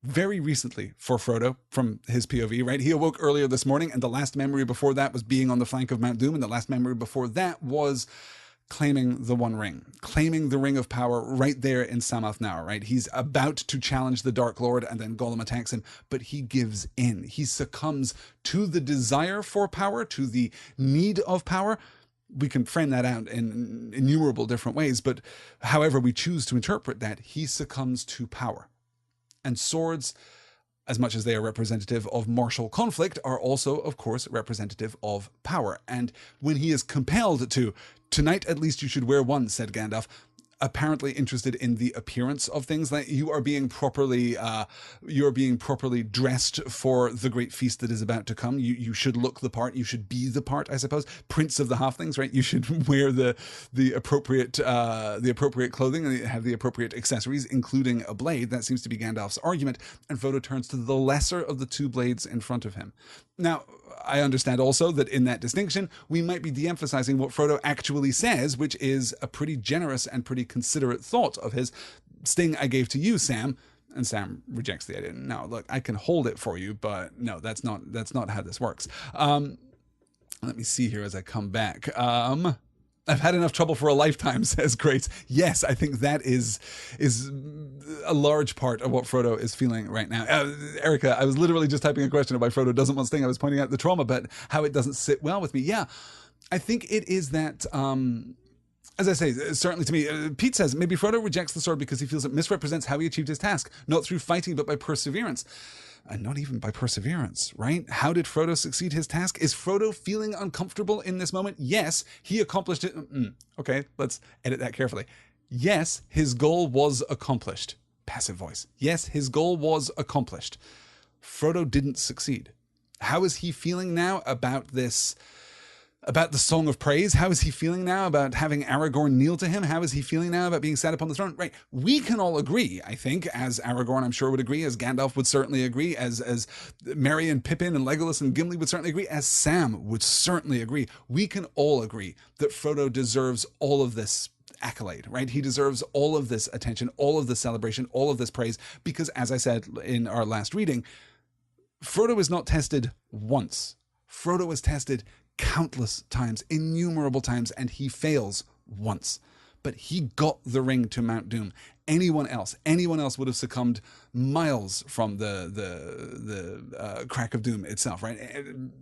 Very recently for Frodo, from his POV, right? He awoke earlier this morning, and the last memory before that was being on the flank of Mount Doom, and the last memory before that was claiming the One Ring, claiming the Ring of Power right there in Samath Naur, right? He's about to challenge the Dark Lord, and then Gollum attacks him, but he gives in. He succumbs to the desire for power, to the need of power. We can frame that out in innumerable different ways, but however we choose to interpret that, he succumbs to power. And swords, as much as they are representative of martial conflict, are also, of course, representative of power. And when he is compelled to, tonight at least you should wear one, said Gandalf, apparently interested in the appearance of things, like you are being properly dressed for the great feast that is about to come. You should look the part. You should be the part, I suppose. Prince of the Halflings, right? You should wear the appropriate clothing and have the appropriate accessories, including a blade. That seems to be Gandalf's argument. And Frodo turns to the lesser of the 2 blades in front of him. Now, I understand also that in that distinction, we might be de-emphasizing what Frodo actually says, which is a pretty generous and pretty considerate thought of his. Sting I gave to you, Sam. And Sam rejects the idea. No, look, I can hold it for you, but no, that's not how this works. Let me see here as I come back. I've had enough trouble for a lifetime, says Grace. Yes, I think that is a large part of what Frodo is feeling right now. Erica, I was literally just typing a question about why Frodo doesn't want Sting. I was pointing out the trauma, but how it doesn't sit well with me. Yeah, I think it is that, as I say, certainly to me, Pete says, maybe Frodo rejects the sword because he feels it misrepresents how he achieved his task, not through fighting, but by perseverance. And not even by perseverance, right? How did Frodo succeed his task? Is Frodo feeling uncomfortable in this moment? Yes, he accomplished it. Okay, let's edit that carefully. Yes, his goal was accomplished. Passive voice. Yes, his goal was accomplished. Frodo didn't succeed. How is he feeling now about this? About the Song of Praise? How is he feeling now about having Aragorn kneel to him? How is he feeling now about being sat upon the throne? Right. We can all agree, I think, as Aragorn, I'm sure, would agree, as Gandalf would certainly agree, as Merry and Pippin and Legolas and Gimli would certainly agree, as Sam would certainly agree. We can all agree that Frodo deserves all of this accolade, right? He deserves all of this attention, all of this celebration, all of this praise, because as I said in our last reading, Frodo is not tested once. Frodo is tested countless times, innumerable times, and he fails once. But he got the ring to Mount Doom. anyone else would have succumbed miles from the crack of doom itself, right?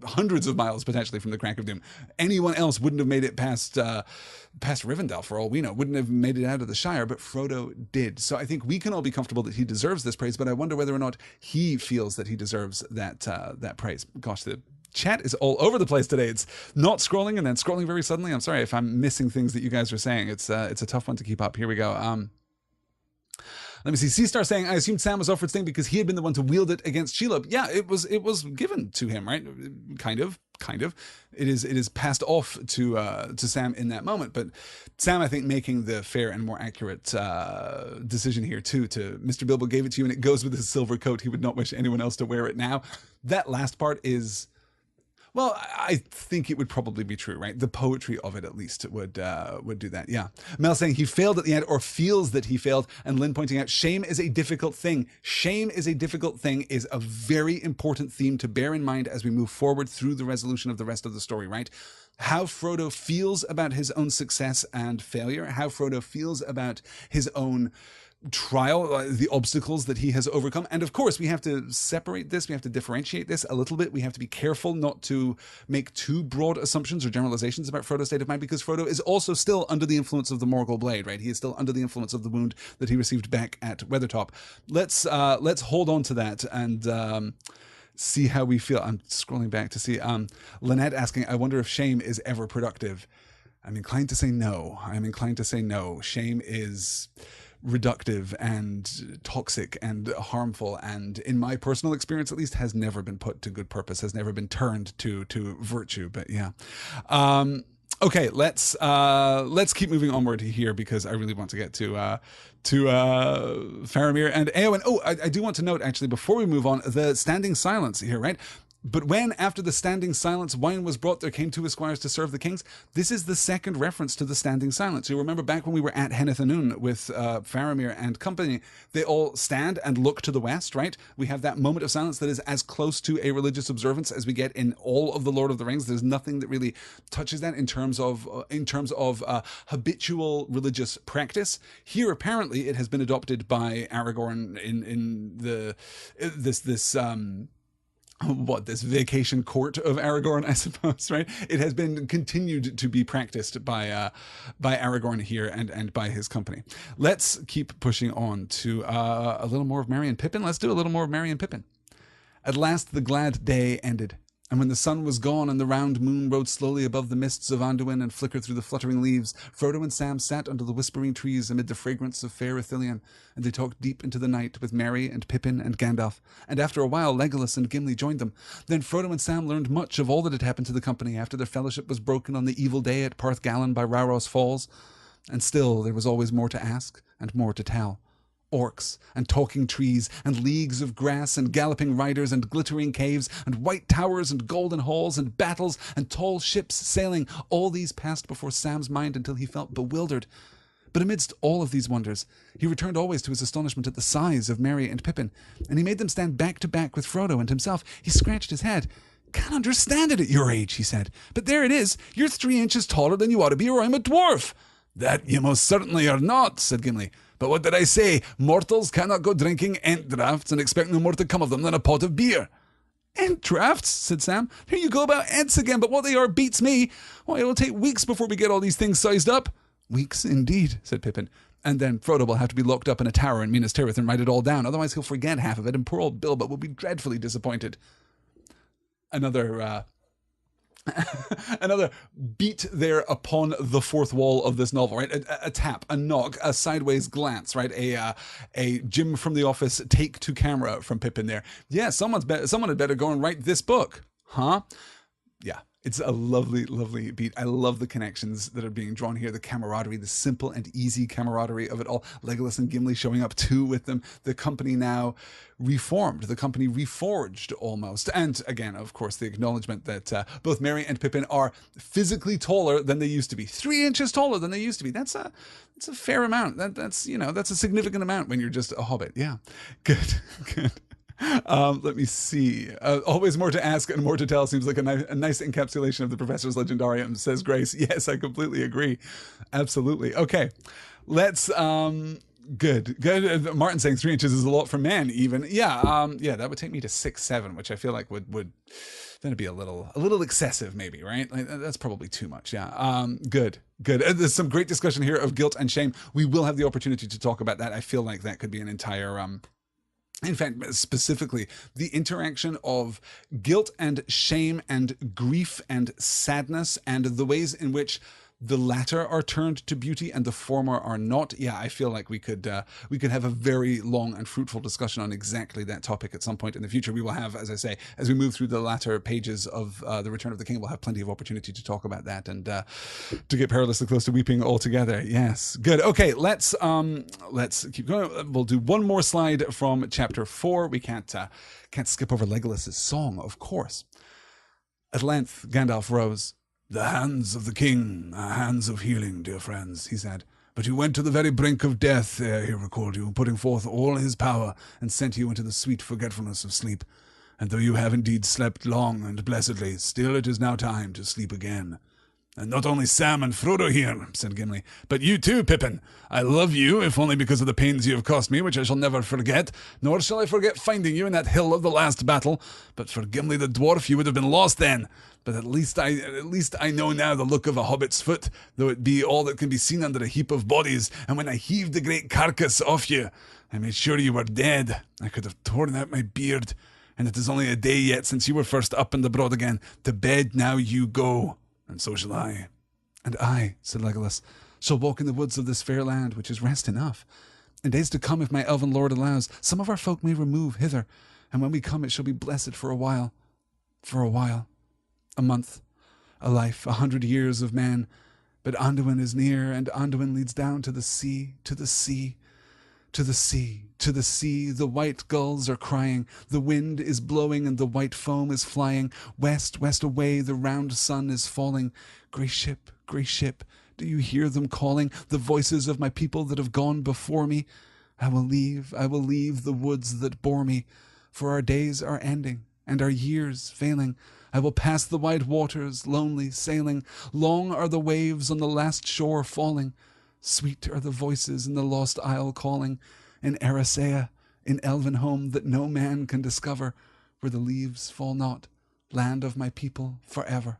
Hundreds of miles potentially from the crack of doom. Anyone else wouldn't have made it past Rivendell, for all we know, wouldn't have made it out of the Shire, but Frodo did. So I think we can all be comfortable that he deserves this praise, but I wonder whether or not he feels that he deserves that praise. Gosh, the chat is all over the place today. It's not scrolling and then scrolling very suddenly. I'm sorry if I'm missing things that you guys are saying. It's a tough one to keep up. Here we go. Let me see. C-Star saying, I assumed Sam was Alfred's thing because he had been the one to wield it against Shelob. Yeah, it was given to him, right? Kind of. It is passed off to Sam in that moment. But Sam, I think, making the fair and more accurate decision here too. To Mr. Bilbo gave it to you, and it goes with his silver coat. He would not wish anyone else to wear it now. That last part is. Well, I think it would probably be true, right? The poetry of it, at least, would do that. Yeah. Mel saying he failed at the end, or feels that he failed. And Lynn pointing out, shame is a difficult thing. Shame is a difficult thing is a very important theme to bear in mind as we move forward through the resolution of the rest of the story, right? How Frodo feels about his own success and failure, how Frodo feels about his own trial, the obstacles that he has overcome. And of course, we have to separate this. We have to differentiate this a little bit. We have to be careful not to make too broad assumptions or generalizations about Frodo's state of mind, because Frodo is also still under the influence of the Morgul blade, right? He is still under the influence of the wound that he received back at Weathertop. Let's hold on to that and see how we feel. I'm scrolling back to see Lynette asking, I wonder if shame is ever productive. I'm inclined to say no. Shame is reductive and toxic and harmful, and in my personal experience at least has never been put to good purpose, has never been turned to virtue. But yeah, okay, let's keep moving onward here, because I really want to get to Faramir and Eowyn. Oh, I do want to note, actually, before we move on, the standing silence here, right? But when, after the standing silence, wine was brought, there came two esquires to serve the kings. This is the second reference to the standing silence. You remember back when we were at Heneth with Faramir and company, they all stand and look to the west, right? We have that moment of silence that is as close to a religious observance as we get in all of the Lord of the Rings. There's nothing that really touches that in terms of habitual religious practice. Here, apparently, it has been adopted by Aragorn in this vacation court of Aragorn, I suppose, right? It has been continued to be practiced by Aragorn here and by his company. Let's keep pushing on to a little more of Merry and Pippin. Let's do a little more of Merry and Pippin. At last the glad day ended, and when the sun was gone and the round moon rode slowly above the mists of Anduin and flickered through the fluttering leaves, Frodo and Sam sat under the whispering trees amid the fragrance of fair Ithilien, and they talked deep into the night with Merry and Pippin and Gandalf, and after a while Legolas and Gimli joined them. Then Frodo and Sam learned much of all that had happened to the company after their fellowship was broken on the evil day at Parthgallen by Rauros Falls, and still there was always more to ask and more to tell. Orcs and talking trees and leagues of grass and galloping riders and glittering caves and white towers and golden halls and battles and tall ships sailing, all these passed before Sam's mind until he felt bewildered. But amidst all of these wonders, he returned always to his astonishment at the size of Merry and Pippin, and he made them stand back to back with Frodo and himself. He scratched his head. "Can't understand it at your age," he said. "But there it is. You're 3 inches taller than you ought to be, or I'm a dwarf." "That you most certainly are not," said Gimli. "But what did I say? Mortals cannot go drinking ent draughts and expect no more to come of them than a pot of beer." "Ent draughts," said Sam. "Here you go about ents again, but what they are beats me. Why, it'll take weeks before we get all these things sized up." "Weeks indeed," said Pippin. "And then Frodo will have to be locked up in a tower in Minas Tirith and write it all down. Otherwise he'll forget half of it, and poor old Bilbo will be dreadfully disappointed." Another beat there upon the fourth wall of this novel, right? A tap, a knock, a sideways glance, right? A Jim from The Office take to camera from Pippin there. Yeah, someone had better go and write this book, huh? Yeah. It's a lovely, lovely beat. I love the connections that are being drawn here, the camaraderie, the simple and easy camaraderie of it all. Legolas and Gimli showing up too with them. The company now reformed, the company reforged almost. And again, of course, the acknowledgement that both Merry and Pippin are physically taller than they used to be. 3 inches taller than they used to be. That's a fair amount. That's a significant amount when you're just a hobbit. Yeah. Good. Let me see. Always more to ask and more to tell seems like a nice encapsulation of the Professor's Legendarium, says Grace. Yes, I completely agree. Absolutely. Okay, let's Good. Martin saying 3 inches is a lot for men, even. Yeah, that would take me to 6'7", which I feel like would then be a little excessive, maybe, right? Like, that's probably too much. Yeah. Good. There's some great discussion here of guilt and shame. We will have the opportunity to talk about that. I feel like that could be an entire in fact, specifically, the interaction of guilt and shame and grief and sadness and the ways in which the latter are turned to beauty and the former are not. Yeah, I feel like we could have a very long and fruitful discussion on exactly that topic at some point in the future. We will have, as I say, as we move through the latter pages of The Return of the King, we'll have plenty of opportunity to talk about that and to get perilously close to weeping altogether. Yes, good. Okay, let's keep going. We'll do one more slide from chapter 4. We can't skip over Legolas's song, of course. At length, Gandalf rose. "The hands of the king are hands of healing, dear friends," he said. "But he went to the very brink of death ere he recalled you, putting forth all his power, and sent you into the sweet forgetfulness of sleep. And though you have indeed slept long and blessedly, still it is now time to sleep again." "And not only Sam and Frodo here," said Gimli, "but you too, Pippin. I love you, if only because of the pains you have cost me, which I shall never forget, nor shall I forget finding you in that hill of the last battle. But for Gimli the dwarf, you would have been lost then. But at least I know now the look of a hobbit's foot, though it be all that can be seen under a heap of bodies. And when I heaved the great carcass off you, I made sure you were dead. I could have torn out my beard. And it is only a day yet since you were first up and abroad again. To bed now you go, and so shall I." "And I," said Legolas, "shall walk in the woods of this fair land, which is rest enough. In days to come, if my elven lord allows, some of our folk may remove hither, and when we come it shall be blessed for a while. For a while. A month, a life, 100 years of man. But Anduin is near, and Anduin leads down to the sea, to the sea, to the sea, to the sea. The white gulls are crying, the wind is blowing, and the white foam is flying. West, west away, the round sun is falling. Grey ship, do you hear them calling? The voices of my people that have gone before me. I will leave the woods that bore me, for our days are ending, and our years failing. I will pass the wide waters, lonely sailing. Long are the waves on the last shore falling. Sweet are the voices in the lost isle calling. In Erisea, in elven home that no man can discover, where the leaves fall not, land of my people forever."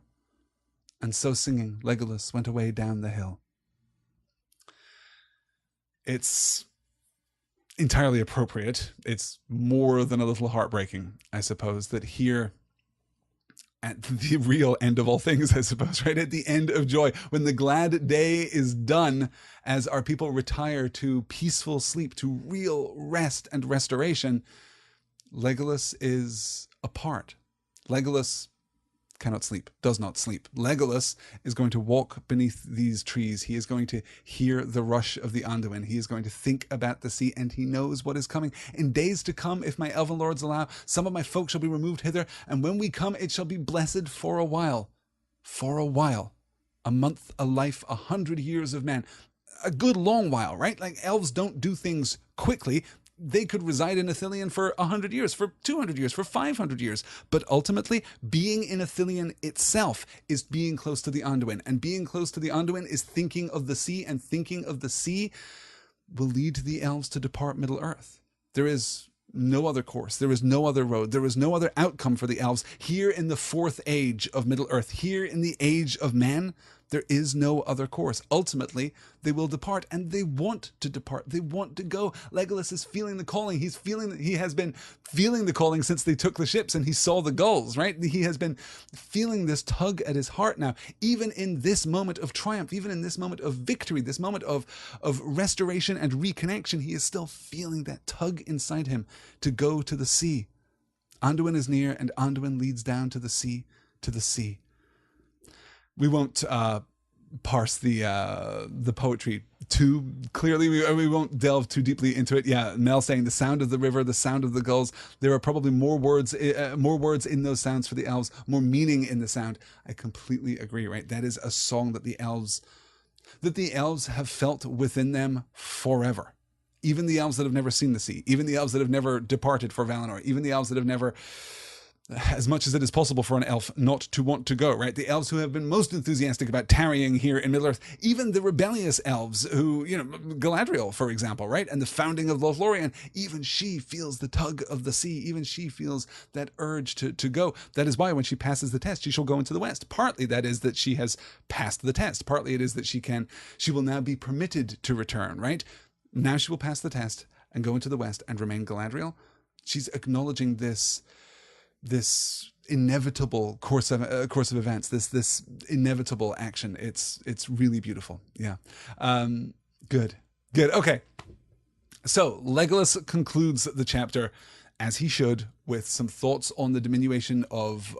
And so singing, Legolas went away down the hill. It's entirely appropriate. It's more than a little heartbreaking, I suppose, that here, at the real end of all things, I suppose, right? At the end of joy, when the glad day is done, as our people retire to peaceful sleep, to real rest and restoration, Legolas is apart. Legolas cannot sleep, does not sleep. Legolas is going to walk beneath these trees. He is going to hear the rush of the Anduin. He is going to think about the sea, and he knows what is coming. "In days to come, if my elven lords allow, some of my folk shall be removed hither, and when we come, it shall be blessed for a while." For a while. A month, a life, 100 years of man. A good long while, right? Like, elves don't do things quickly. They could reside in Ithilien for 100 years, for 200 years, for 500 years. But ultimately, being in Ithilien itself is being close to the Anduin. And being close to the Anduin is thinking of the sea, and thinking of the sea will lead the elves to depart Middle-earth. There is no other course. There is no other road. There is no other outcome for the elves. Here in the 4th age of Middle-earth, here in the age of man, there is no other course. Ultimately, they will depart, and they want to depart. They want to go. Legolas is feeling the calling. He has been feeling the calling since they took the ships and he saw the gulls, right? He has been feeling this tug at his heart now. Even in this moment of triumph, even in this moment of victory, this moment of restoration and reconnection, he is still feeling that tug inside him to go to the sea. Anduin is near, and Anduin leads down to the sea, to the sea. We won't parse the poetry too clearly. We won't delve too deeply into it. Yeah, Mel saying the sound of the river, the sound of the gulls. There are probably more words in those sounds for the elves, more meaning in the sound. I completely agree. Right, that is a song that the elves have felt within them forever. Even the elves that have never seen the sea, even the elves that have never departed for Valinor, even the elves that have never as much as it is possible for an elf not to want to go, right? The elves who have been most enthusiastic about tarrying here in Middle-earth, even the rebellious elves who, Galadriel, for example, right? And the founding of Lothlorien, even she feels the tug of the sea. Even she feels that urge to go. That is why when she passes the test, she shall go into the west. Partly that is that she has passed the test. Partly it is that she will now be permitted to return, right? Now she will pass the test and go into the west and remain Galadriel. She's acknowledging this inevitable course of events, this inevitable action. It's really beautiful. Yeah. Good. Okay. So Legolas concludes the chapter, as he should, with some thoughts on the diminution of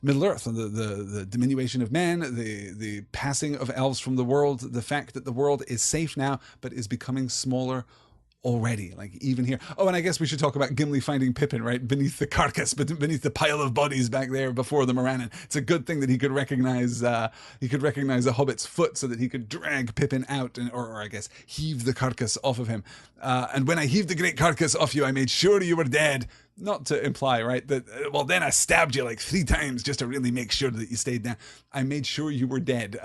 Middle-earth, and the diminution of man, the passing of elves from the world, the fact that the world is safe now, but is becoming smaller already, like even here. Oh, and I guess we should talk about Gimli finding Pippin, right, beneath the carcass, beneath the pile of bodies back there before the Morannon. It's a good thing that he could recognize a hobbit's foot so that he could drag Pippin out, or I guess heave the carcass off of him. And when I heaved the great carcass off you, I made sure you were dead. Not to imply, right, that, well, then I stabbed you like 3 times just to really make sure that you stayed down. I made sure you were dead.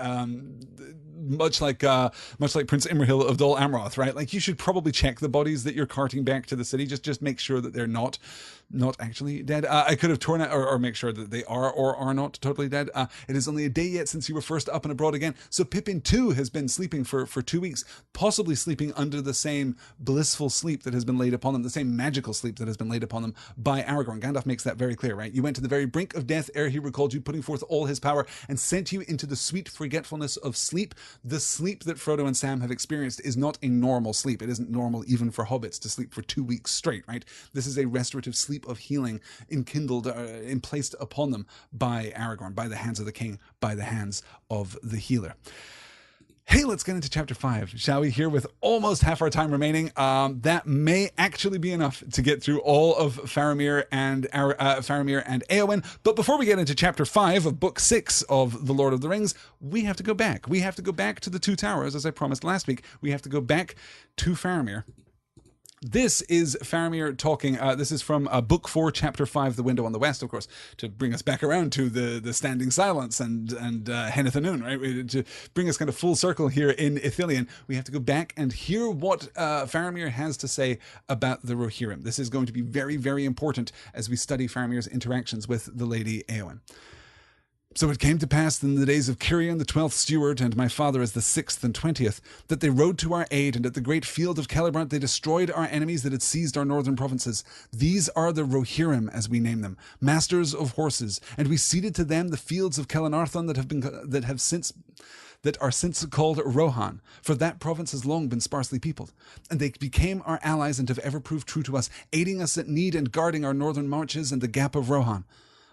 Much like Prince Imrahil of Dol Amroth, right? Like, you should probably check the bodies that you're carting back to the city. Just make sure that they're not actually dead. I could have torn it, or make sure that they are or are not totally dead. It is only a day yet since you were first up and abroad again. So Pippin too has been sleeping for 2 weeks, possibly sleeping under the same blissful sleep that has been laid upon them, the same magical sleep that has been laid upon them by Aragorn. Gandalf makes that very clear, right? You went to the very brink of death ere he recalled you, putting forth all his power, and sent you into the sweet forgetfulness of sleep. The sleep that Frodo and Sam have experienced is not a normal sleep. It isn't normal even for hobbits to sleep for 2 weeks straight, right? This is a restorative sleep of healing enkindled, emplaced upon them by Aragorn, by the hands of the king, by the hands of the healer. Hey, let's get into chapter 5, shall we? Here with almost half our time remaining. That may actually be enough to get through all of Faramir and Éowyn. But before we get into chapter 5 of book 6 of The Lord of the Rings, we have to go back. We have to go back to the Two Towers, as I promised last week. We have to go back to Faramir. This is Faramir talking. This is from Book 4, Chapter 5, The Window on the West, of course, to bring us back around to the Standing Silence and Henneth Anun, right? To bring us kind of full circle here in Ithilien, we have to go back and hear what Faramir has to say about the Rohirrim. This is going to be very, very important as we study Faramir's interactions with the Lady Éowyn. So it came to pass in the days of Cirion the 12th Steward, and my father as the 6th and 20th, that they rode to our aid, and at the great field of Celebrant they destroyed our enemies that had seized our northern provinces. These are the Rohirrim, as we name them, masters of horses, and we ceded to them the fields of Kelenarthon that are since called Rohan, for that province has long been sparsely peopled. And they became our allies and have ever proved true to us, aiding us at need and guarding our northern marches and the gap of Rohan.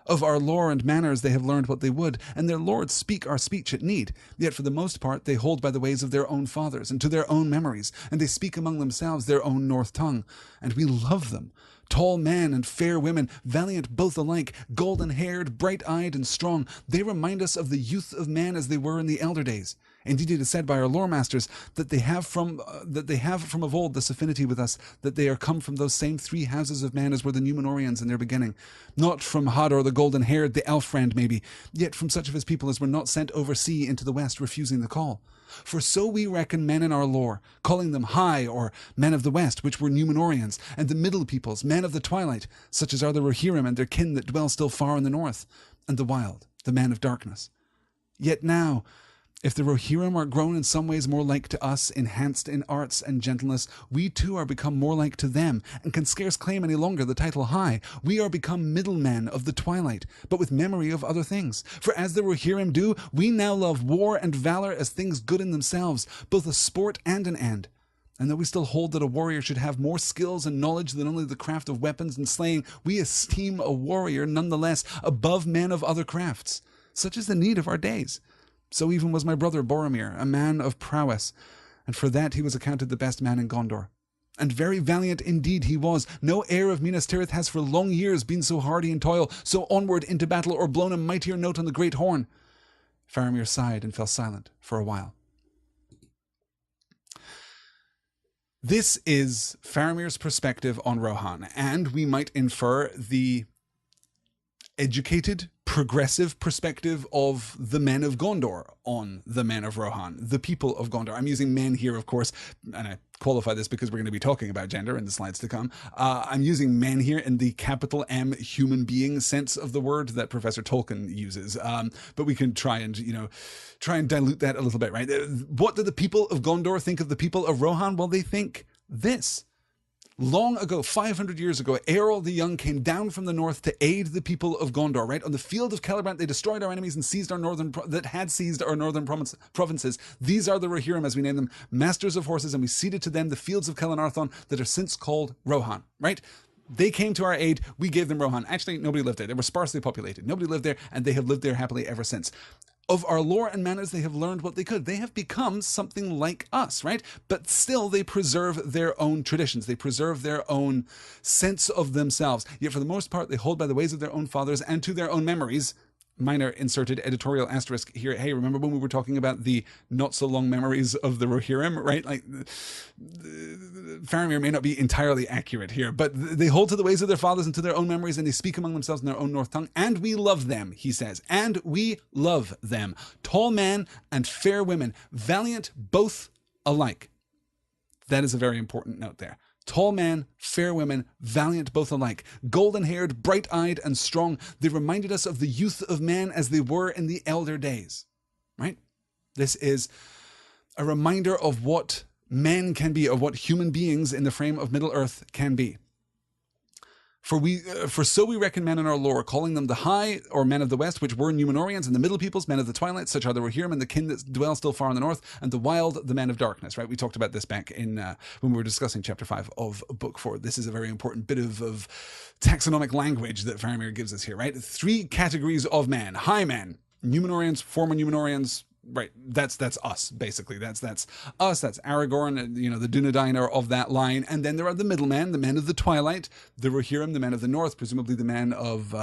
Of our lore and manners they have learned what they would, and their lords speak our speech at need. Yet for the most part they hold by the ways of their own fathers, and to their own memories, and they speak among themselves their own north tongue. And we love them. Tall men and fair women, valiant both alike, golden-haired, bright-eyed, and strong, they remind us of the youth of man as they were in the elder days. Indeed, it is said by our lore masters that they have from of old this affinity with us, that they are come from those same 3 houses of man as were the Númenóreans in their beginning. Not from Hador the golden-haired, the elf-friend maybe, yet from such of his people as were not sent over sea into the west, refusing the call. For so we reckon men in our lore, calling them high, or men of the west, which were Númenóreans, and the middle peoples, men of the twilight, such as are the Rohirrim and their kin that dwell still far in the north, and the wild, the men of darkness. Yet now, if the Rohirrim are grown in some ways more like to us, enhanced in arts and gentleness, we too are become more like to them, and can scarce claim any longer the title high. We are become middlemen of the twilight, but with memory of other things. For as the Rohirrim do, we now love war and valor as things good in themselves, both a sport and an end. And though we still hold that a warrior should have more skills and knowledge than only the craft of weapons and slaying, we esteem a warrior nonetheless above men of other crafts. Such is the need of our days. So even was my brother Boromir, a man of prowess, and for that he was accounted the best man in Gondor. And very valiant indeed he was. No heir of Minas Tirith has for long years been so hardy in toil, so onward into battle, or blown a mightier note on the great horn. Faramir sighed and fell silent for a while. This is Faramir's perspective on Rohan, and we might infer the educated, progressive perspective of the men of Gondor on the men of Rohan, the people of Gondor. I'm using men here, of course, and I qualify this because we're going to be talking about gender in the slides to come. I'm using men here in the capital M human being sense of the word that Professor Tolkien uses. But we can try and dilute that a little bit, right? What do the people of Gondor think of the people of Rohan? Well, they think this. Long ago, 500 years ago, Eorl the Young came down from the north to aid the people of Gondor, right? On the field of Celebrant, they destroyed our enemies and seized our northern provinces. These are the Rohirrim, as we name them, masters of horses, and we ceded to them the fields of Kelenarthon that are since called Rohan, right? They came to our aid, we gave them Rohan. Actually, nobody lived there. They were sparsely populated. Nobody lived there, and they have lived there happily ever since. Of our lore and manners, they have learned what they could. They have become something like us, right? But still, they preserve their own traditions. They preserve their own sense of themselves. Yet for the most part, they hold by the ways of their own fathers and to their own memories. Minor inserted editorial asterisk here. Hey, remember when we were talking about the not so long memories of the Rohirrim, right? Like, Faramir may not be entirely accurate here, but they hold to the ways of their fathers and to their own memories, and they speak among themselves in their own North tongue. And we love them, he says. And we love them. Tall men and fair women, valiant both alike. That is a very important note there. Tall men, fair women, valiant both alike, golden-haired, bright-eyed, and strong. They reminded us of the youth of man as they were in the elder days, right? This is a reminder of what men can be, of what human beings in the frame of Middle-earth can be. For so we reckon men in our lore, calling them the high, or men of the west, which were Númenóreans, and the middle peoples, men of the twilight, such are the Rohirrim, and the kin that dwell still far in the north, and the wild, the men of darkness, right? We talked about this back in when we were discussing chapter 5 of book 4. This is a very important bit of taxonomic language that Faramir gives us here, right? 3 categories of men. High men, Númenóreans, former Númenóreans, right, that's us, basically. That's us, that's Aragorn, the Dunedain of that line. And then there are the middlemen, the men of the twilight, the Rohirrim, the men of the north, presumably the men of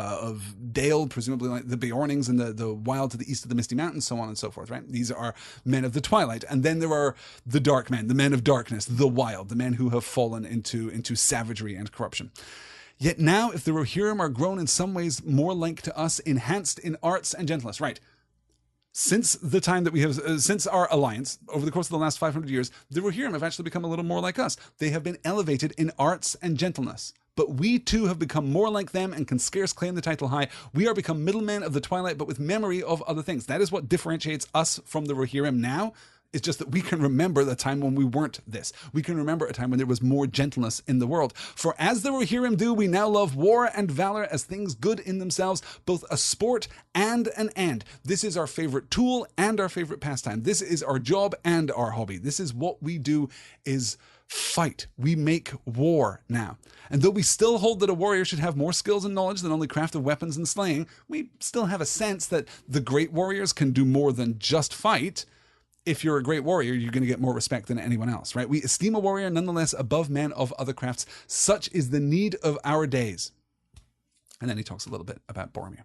Dale, presumably like the Beornings and the wild to the east of the Misty Mountains, so on and so forth, right? These are men of the twilight. And then there are the dark men, the men of darkness, the wild, the men who have fallen into savagery and corruption. Yet now, if the Rohirrim are grown in some ways more like to us, enhanced in arts and gentleness, right? Since the time that we have, since our alliance, over the course of the last 500 years, the Rohirrim have actually become a little more like us. They have been elevated in arts and gentleness. But we too have become more like them and can scarce claim the title high. We are become middlemen of the twilight, but with memory of other things. That is what differentiates us from the Rohirrim now. It's just that we can remember the time when we weren't this. We can remember a time when there was more gentleness in the world. For as the Rohirrim do, we now love war and valor as things good in themselves, both a sport and an end. This is our favorite tool and our favorite pastime. This is our job and our hobby. This is what we do, is fight. We make war now. And though we still hold that a warrior should have more skills and knowledge than only craft of weapons and slaying, we still have a sense that the great warriors can do more than just fight. If you're a great warrior, you're going to get more respect than anyone else, right? We esteem a warrior nonetheless above men of other crafts. Such is the need of our days. And then he talks a little bit about Boromir,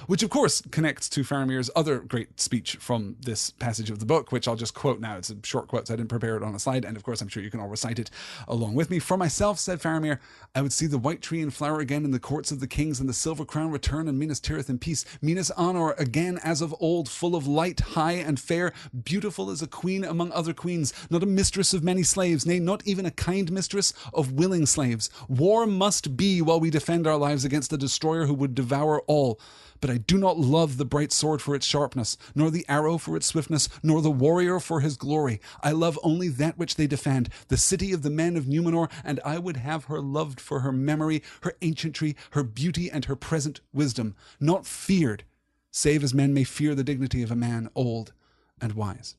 which of course connects to Faramir's other great speech from this passage of the book, which I'll just quote now. It's a short quote, so I didn't prepare it on a slide, and of course I'm sure you can all recite it along with me. For myself, said Faramir, I would see the white tree in flower again in the courts of the kings, and the silver crown return, and Minas Tirith in peace. Minas Anor again as of old, full of light, high and fair, beautiful as a queen among other queens, not a mistress of many slaves, nay, not even a kind mistress of willing slaves. War must be while we defend our lives against a destroyer who would devour all. But I do not love the bright sword for its sharpness, nor the arrow for its swiftness, nor the warrior for his glory. I love only that which they defend, the city of the men of Númenor, and I would have her loved for her memory, her ancientry, her beauty, and her present wisdom, not feared, save as men may fear the dignity of a man old and wise.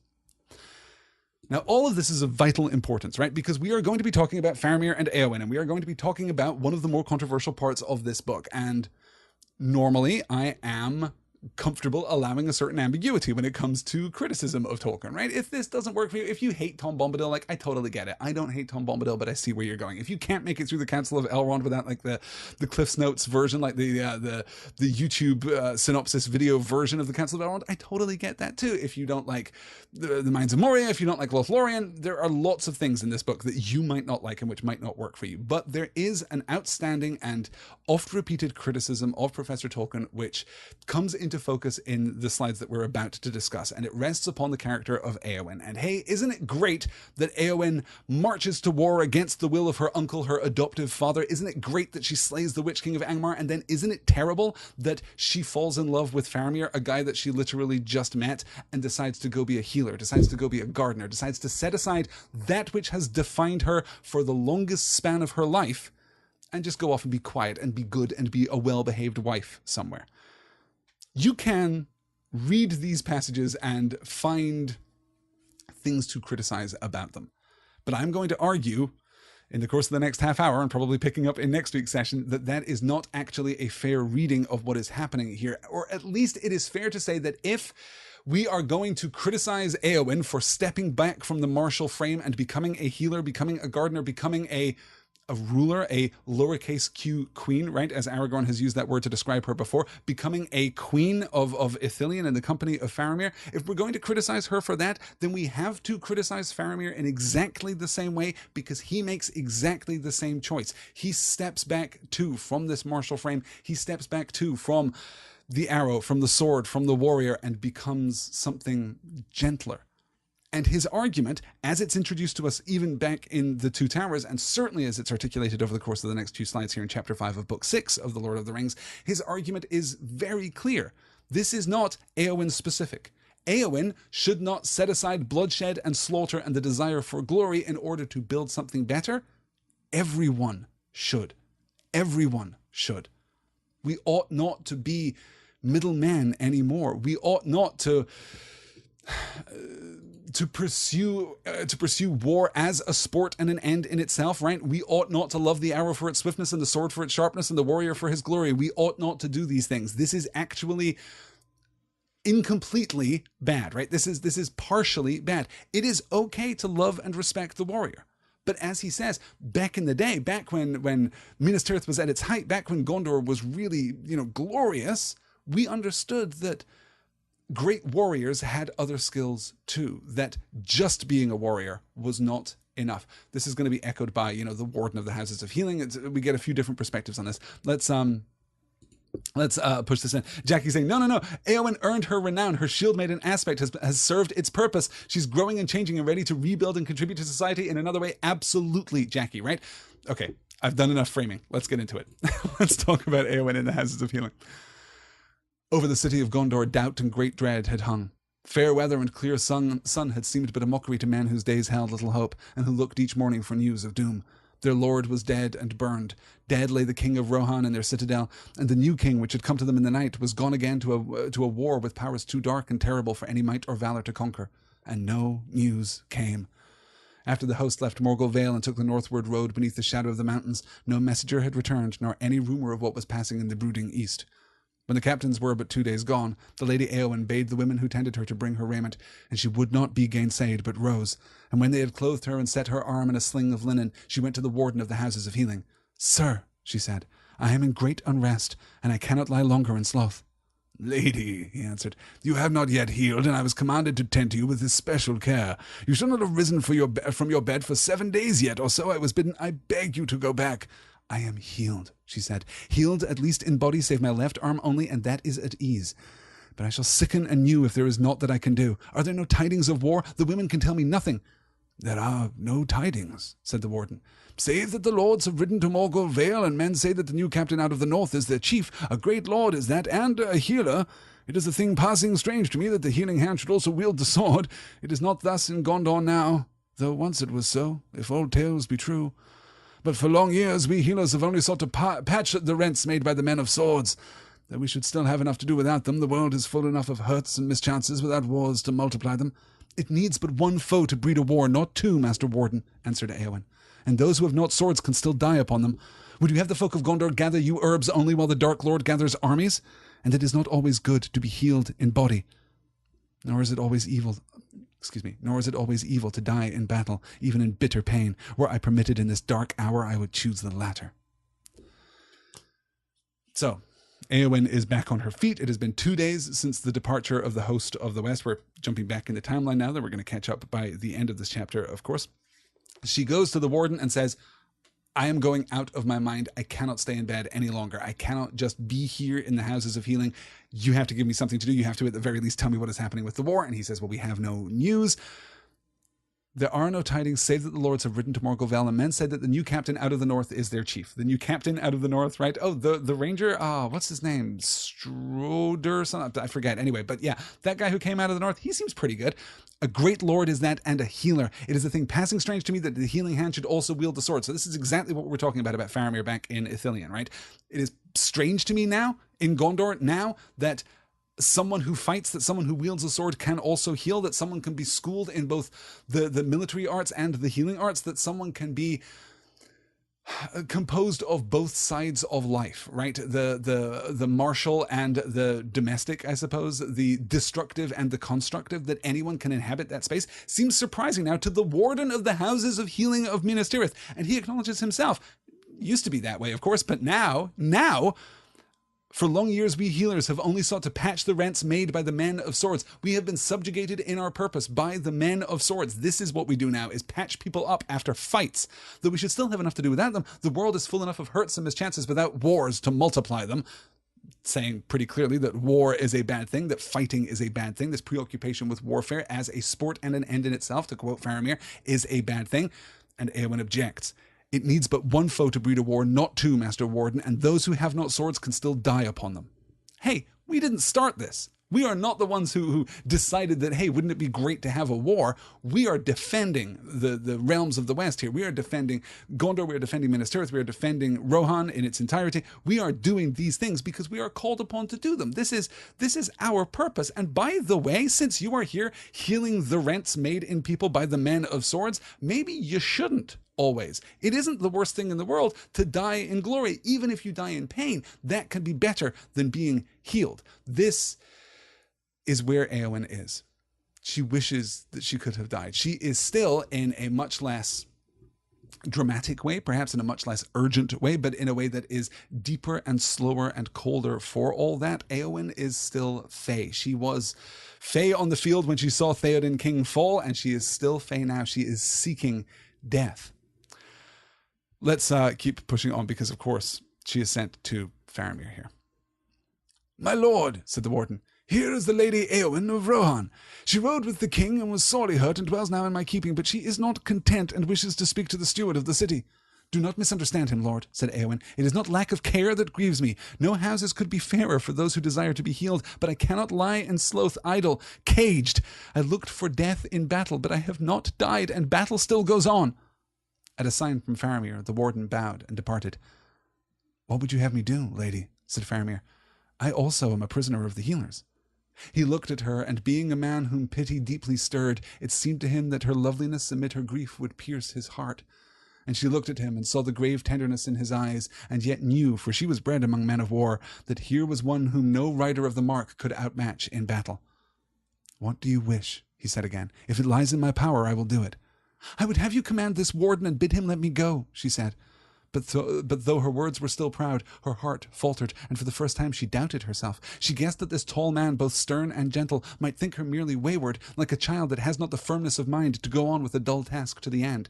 Now, all of this is of vital importance, right? Because we are going to be talking about Faramir and Éowyn, and we are going to be talking about one of the more controversial parts of this book. And normally, I am comfortable allowing a certain ambiguity when it comes to criticism of Tolkien, right? If this doesn't work for you, if you hate Tom Bombadil, like, I totally get it. I don't hate Tom Bombadil, but I see where you're going. If you can't make it through the Council of Elrond without like the Cliff's Notes version, like the YouTube synopsis video version of the Council of Elrond, I totally get that too. If you don't like the Mines of Moria, if you don't like Lothlorien, there are lots of things in this book that you might not like and which might not work for you. But there is an outstanding and oft repeated criticism of Professor Tolkien which comes into focus in the slides that we're about to discuss, and it rests upon the character of Éowyn. And hey, isn't it great that Éowyn marches to war against the will of her uncle, her adoptive father? Isn't it great that she slays the Witch King of Angmar? And then isn't it terrible that she falls in love with Faramir, a guy that she literally just met, and decides to go be a healer, decides to go be a gardener, decides to set aside that which has defined her for the longest span of her life and just go off and be quiet and be good and be a well-behaved wife somewhere? You can read these passages and find things to criticize about them. But I'm going to argue in the course of the next half hour, and probably picking up in next week's session, that that is not actually a fair reading of what is happening here. Or at least it is fair to say that if we are going to criticize Éowyn for stepping back from the martial frame and becoming a healer, becoming a gardener, becoming a ruler, a lowercase q queen, right? As Aragorn has used that word to describe her before, becoming a queen of Ithilien in the company of Faramir. If we're going to criticize her for that, then we have to criticize Faramir in exactly the same way, because he makes exactly the same choice. He steps back too from this martial frame. He steps back too from the arrow, from the sword, from the warrior, and becomes something gentler. And his argument, as it's introduced to us even back in The Two Towers, and certainly as it's articulated over the course of the next 2 slides here in Chapter 5 of Book 6 of The Lord of the Rings, his argument is very clear. This is not Éowyn specific. Éowyn should not set aside bloodshed and slaughter and the desire for glory in order to build something better. Everyone should. Everyone should. We ought not to be middlemen anymore. We ought not to pursue war as a sport and an end in itself, right? We ought not to love the arrow for its swiftness and the sword for its sharpness and the warrior for his glory. We ought not to do these things. This is actually incompletely bad, right? This is partially bad. It is okay to love and respect the warrior. But as he says, back in the day, back when Minas Tirith was at its height, back when Gondor was really, glorious, we understood that great warriors had other skills too, that just being a warrior was not enough. This is going to be echoed by, the Warden of the Houses of Healing. We get a few different perspectives on this. Let's push this in. Jackie saying, no. Éowyn earned her renown. Her shield maiden aspect has served its purpose. She's growing and changing and ready to rebuild and contribute to society in another way. Absolutely, Jackie, right? Okay, I've done enough framing. Let's get into it. Let's talk about Éowyn in the Houses of Healing. Over the city of Gondor, doubt and great dread had hung. Fair weather and clear sun had seemed but a mockery to men whose days held little hope, and who looked each morning for news of doom. Their lord was dead and burned. Dead lay the king of Rohan in their citadel, and the new king which had come to them in the night was gone again to a war with powers too dark and terrible for any might or valour to conquer. And no news came. After the host left Morgul Vale and took the northward road beneath the shadow of the mountains, no messenger had returned, nor any rumour of what was passing in the brooding east. When the captains were but 2 days gone, the Lady Éowyn bade the women who tended her to bring her raiment, and she would not be gainsayed, but rose. And when they had clothed her and set her arm in a sling of linen, she went to the Warden of the Houses of Healing. "Sir," she said, "I am in great unrest, and I cannot lie longer in sloth." "Lady," he answered, "you have not yet healed, and I was commanded to tend to you with especial care. You should not have risen from your bed for 7 days yet, or so I was bidden. I beg you to go back." "I am healed," she said, "healed at least in body save my left arm only, and that is at ease. But I shall sicken anew if there is naught that I can do. Are there no tidings of war? The women can tell me nothing." "There are no tidings," said the warden, "save that the lords have ridden to Morgul Vale, and men say that the new captain out of the north is their chief. A great lord is that, and a healer. It is a thing passing strange to me that the healing hand should also wield the sword. It is not thus in Gondor now, though once it was so, if old tales be true. But for long years we healers have only sought to patch the rents made by the men of swords. Though we should still have enough to do without them, the world is full enough of hurts and mischances without wars to multiply them." "It needs but one foe to breed a war, not two, Master Warden," answered Éowyn. "And those who have not swords can still die upon them. Would you have the folk of Gondor gather you herbs only while the Dark Lord gathers armies? and it is not always good to be healed in body, nor is it always evil to die in battle, even in bitter pain. Were I permitted in this dark hour, I would choose the latter. So, Éowyn is back on her feet. It has been 2 days since the departure of the host of the West. We're jumping back in the timeline now that we're going to catch up by the end of this chapter, of course. She goes to the warden and says, I am going out of my mind. I cannot stay in bed any longer. I cannot just be here in the houses of healing. You have to give me something to do. You have to, at the very least, tell me what is happening with the war. And he says, well, we have no news. There are no tidings, save that the lords have ridden to Morgovel, and men said that the new captain out of the north is their chief. The new captain out of the north, right? Oh, the ranger, what's his name? Stroder, something, I forget. Anyway, but yeah, that guy who came out of the north, he seems pretty good. A great lord is that, and a healer. It is a thing passing strange to me that the healing hand should also wield the sword. So this is exactly what we're talking about Faramir back in Ithilien, right? It is strange to me now, in Gondor, now, that someone who fights, that someone who wields a sword can also heal, that someone can be schooled in both the military arts and the healing arts, that someone can be composed of both sides of life, right? The martial and the domestic, I suppose, the destructive and the constructive, that anyone can inhabit that space seems surprising now to the warden of the houses of healing of Minas Tirith. And he acknowledges himself, used to be that way, of course, but now, for long years, we healers have only sought to patch the rents made by the men of swords. We have been subjugated in our purpose by the men of swords. This is what we do now, is patch people up after fights. Though we should still have enough to do without them, the world is full enough of hurts and mischances without wars to multiply them. Saying pretty clearly that war is a bad thing, that fighting is a bad thing. This preoccupation with warfare as a sport and an end in itself, to quote Faramir, is a bad thing. And Éowyn objects. It needs but one foe to breed a war, not two, Master Warden, and those who have not swords can still die upon them. Hey, we didn't start this. We are not the ones who decided that, hey, wouldn't it be great to have a war? We are defending the realms of the West here. We are defending Gondor, we are defending Minas Tirith, we are defending Rohan in its entirety. We are doing these things because we are called upon to do them. This is our purpose. And by the way, since you are here healing the rents made in people by the men of swords, maybe you shouldn't. Always. It isn't the worst thing in the world to die in glory. Even if you die in pain, that can be better than being healed. This is where Éowyn is. She wishes that she could have died. She is still in a much less dramatic way, perhaps in a much less urgent way, but in a way that is deeper and slower and colder for all that. Éowyn is still Fae. She was Fae on the field when she saw Theoden King fall, and she is still Fae now. She is seeking death. Let's keep pushing on, because, of course, she is sent to Faramir here. My lord, said the warden, here is the Lady Éowyn of Rohan. She rode with the king and was sorely hurt and dwells now in my keeping, but she is not content and wishes to speak to the steward of the city. Do not misunderstand him, lord, said Éowyn. It is not lack of care that grieves me. No houses could be fairer for those who desire to be healed, but I cannot lie in sloth idle, caged. I looked for death in battle, but I have not died, and battle still goes on. At a sign from Faramir, the warden bowed and departed. What would you have me do, lady? Said Faramir. I also am a prisoner of the healers. He looked at her, and being a man whom pity deeply stirred, it seemed to him that her loveliness amid her grief would pierce his heart. And she looked at him and saw the grave tenderness in his eyes, and yet knew, for she was bred among men of war, that here was one whom no rider of the mark could outmatch in battle. What do you wish? He said again. If it lies in my power, I will do it. I would have you command this warden and bid him let me go, she said. But though her words were still proud, her heart faltered, and for the first time she doubted herself. She guessed that this tall man, both stern and gentle, might think her merely wayward, like a child that has not the firmness of mind to go on with a dull task to the end.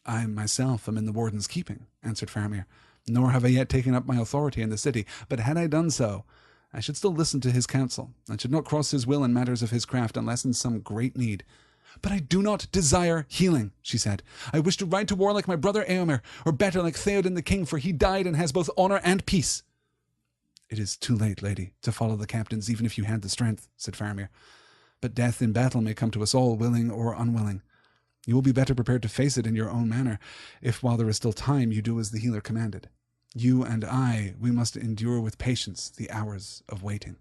I myself am in the warden's keeping, answered Faramir, nor have I yet taken up my authority in the city, but had I done so, I should still listen to his counsel, and should not cross his will in matters of his craft unless in some great need. But I do not desire healing, she said. I wish to ride to war like my brother Éomer, or better like Theoden the king, for he died and has both honour and peace. It is too late, lady, to follow the captains, even if you had the strength, said Faramir. But death in battle may come to us all, willing or unwilling. You will be better prepared to face it in your own manner, if while there is still time you do as the healer commanded. You and I, we must endure with patience the hours of waiting.